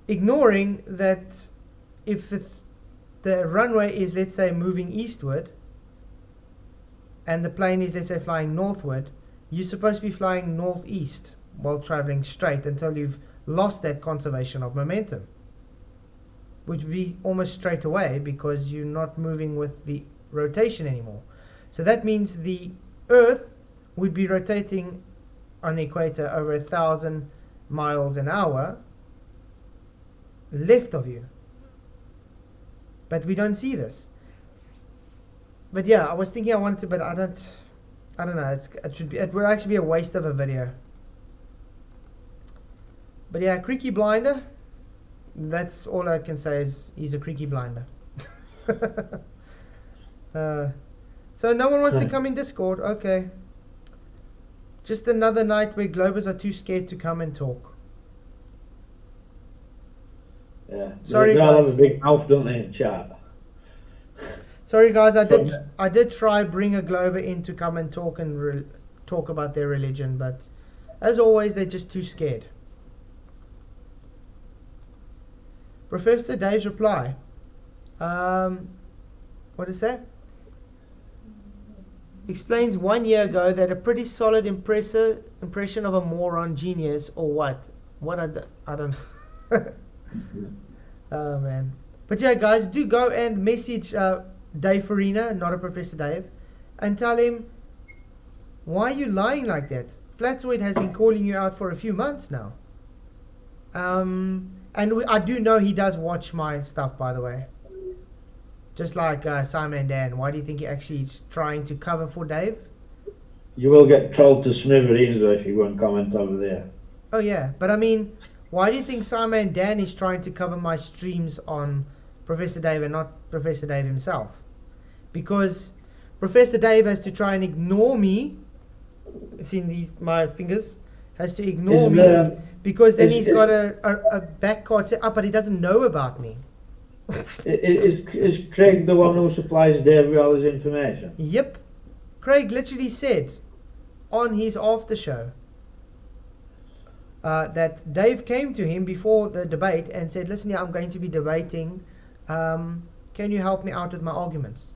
A: ignoring that if the runway is, let's say, moving eastward and the plane is, let's say, flying northward, you're supposed to be flying northeast while traveling straight until you've lost that conservation of momentum, which would be almost straight away because you're not moving with the rotation anymore. So that means the Earth would be rotating on the equator over 1,000 miles an hour left of you. But we don't see this. But yeah, I was thinking I wanted to, but I don't know. It would actually be a waste of a video. But yeah, Creaky Blinder. That's all I can say is he's a Creaky Blinder. So no one wants to come in Discord. Okay. Just another night where Globers are too scared to come and talk.
B: Yeah.
A: Sorry,
B: they all
A: guys.
B: have a big mouth, don't they, in chat?
A: Sorry, guys. I did try bring a Glober in to come and talk and talk about their religion, but as always, they're just too scared. Professor Dave's reply. What is that? Explains 1 year ago that a pretty solid impression of a moron genius or what? What I don't know. Oh man. But yeah, guys, do go and message Dave Farina, not a Professor Dave, and tell him, why are you lying like that? Flatzoid has been calling you out for a few months now. And I do know he does watch my stuff, by the way. Just like Simon Dan. Why do you think he actually is trying to cover for Dave?
B: You will get trolled to smithereens though if you go and comment over there.
A: Oh yeah, but I mean, why do you think Simon Dan is trying to cover my streams on Professor Dave and not Professor Dave himself? Because Professor Dave has to try and ignore me. See my fingers? Has to ignore me because then he's got a back card set up, but he doesn't know about me.
B: Is Craig the one who supplies Dave with all his information?
A: Yep. Craig literally said on his after show that Dave came to him before the debate and said, listen here, I'm going to be debating. Can you help me out with my arguments?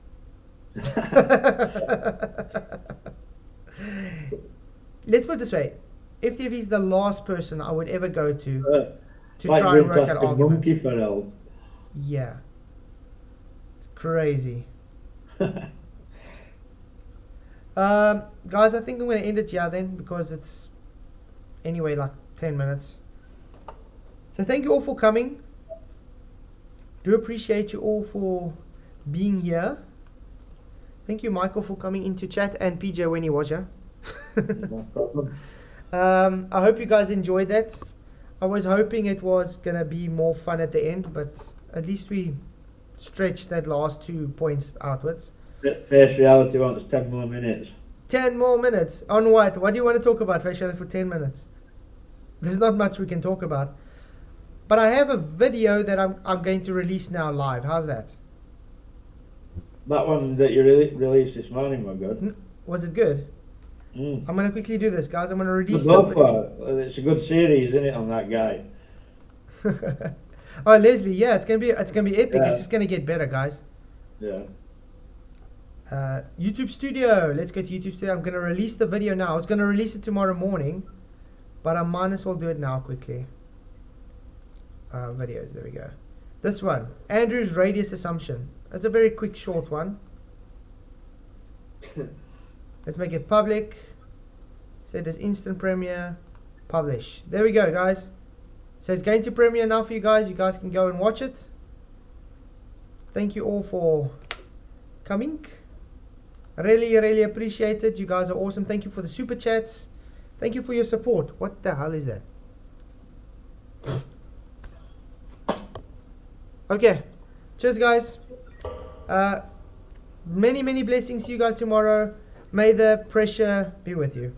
A: Let's put it this way. FTF is the last person I would ever go to try and work out arguments.
B: Monkey for help.
A: Yeah. It's crazy. Guys, I think I'm going to end it here then because it's anyway like 10 minutes. So thank you all for coming. Do appreciate you all for being here. Thank you, Michael, for coming into chat, and PJ when he was here.
B: No problem.
A: I hope you guys enjoyed that. I was hoping it was going to be more fun at the end, but at least we stretched that last 2 points outwards.
B: Face Reality wants 10 more minutes.
A: 10 more minutes. On what? What do you want to talk about, Face Reality, for 10 minutes? There's not much we can talk about. But I have a video that I'm going to release now live. How's that?
B: That one that you released this morning was good.
A: Was it good? I'm going to quickly do this, guys. I'm going to release
B: it's a good series, isn't it, on that guy?
A: Oh, Leslie, yeah, it's gonna be epic.
B: Yeah.
A: It's just gonna get better, guys.
B: Yeah.
A: YouTube Studio. Let's go to YouTube Studio. I'm gonna release the video now. I was gonna release it tomorrow morning, but I might as well do it now quickly. Videos. There we go. This one, Andrew's radius assumption. It's a very quick, short one. Let's make it public. Set as instant premiere. Publish. There we go, guys. So it's going to premiere now for you guys. You guys can go and watch it. Thank you all for coming. Really, really appreciate it. You guys are awesome. Thank you for the super chats. Thank you for your support. What the hell is that? Okay. Cheers, guys. Many, many blessings to you guys tomorrow. May the pressure be with you.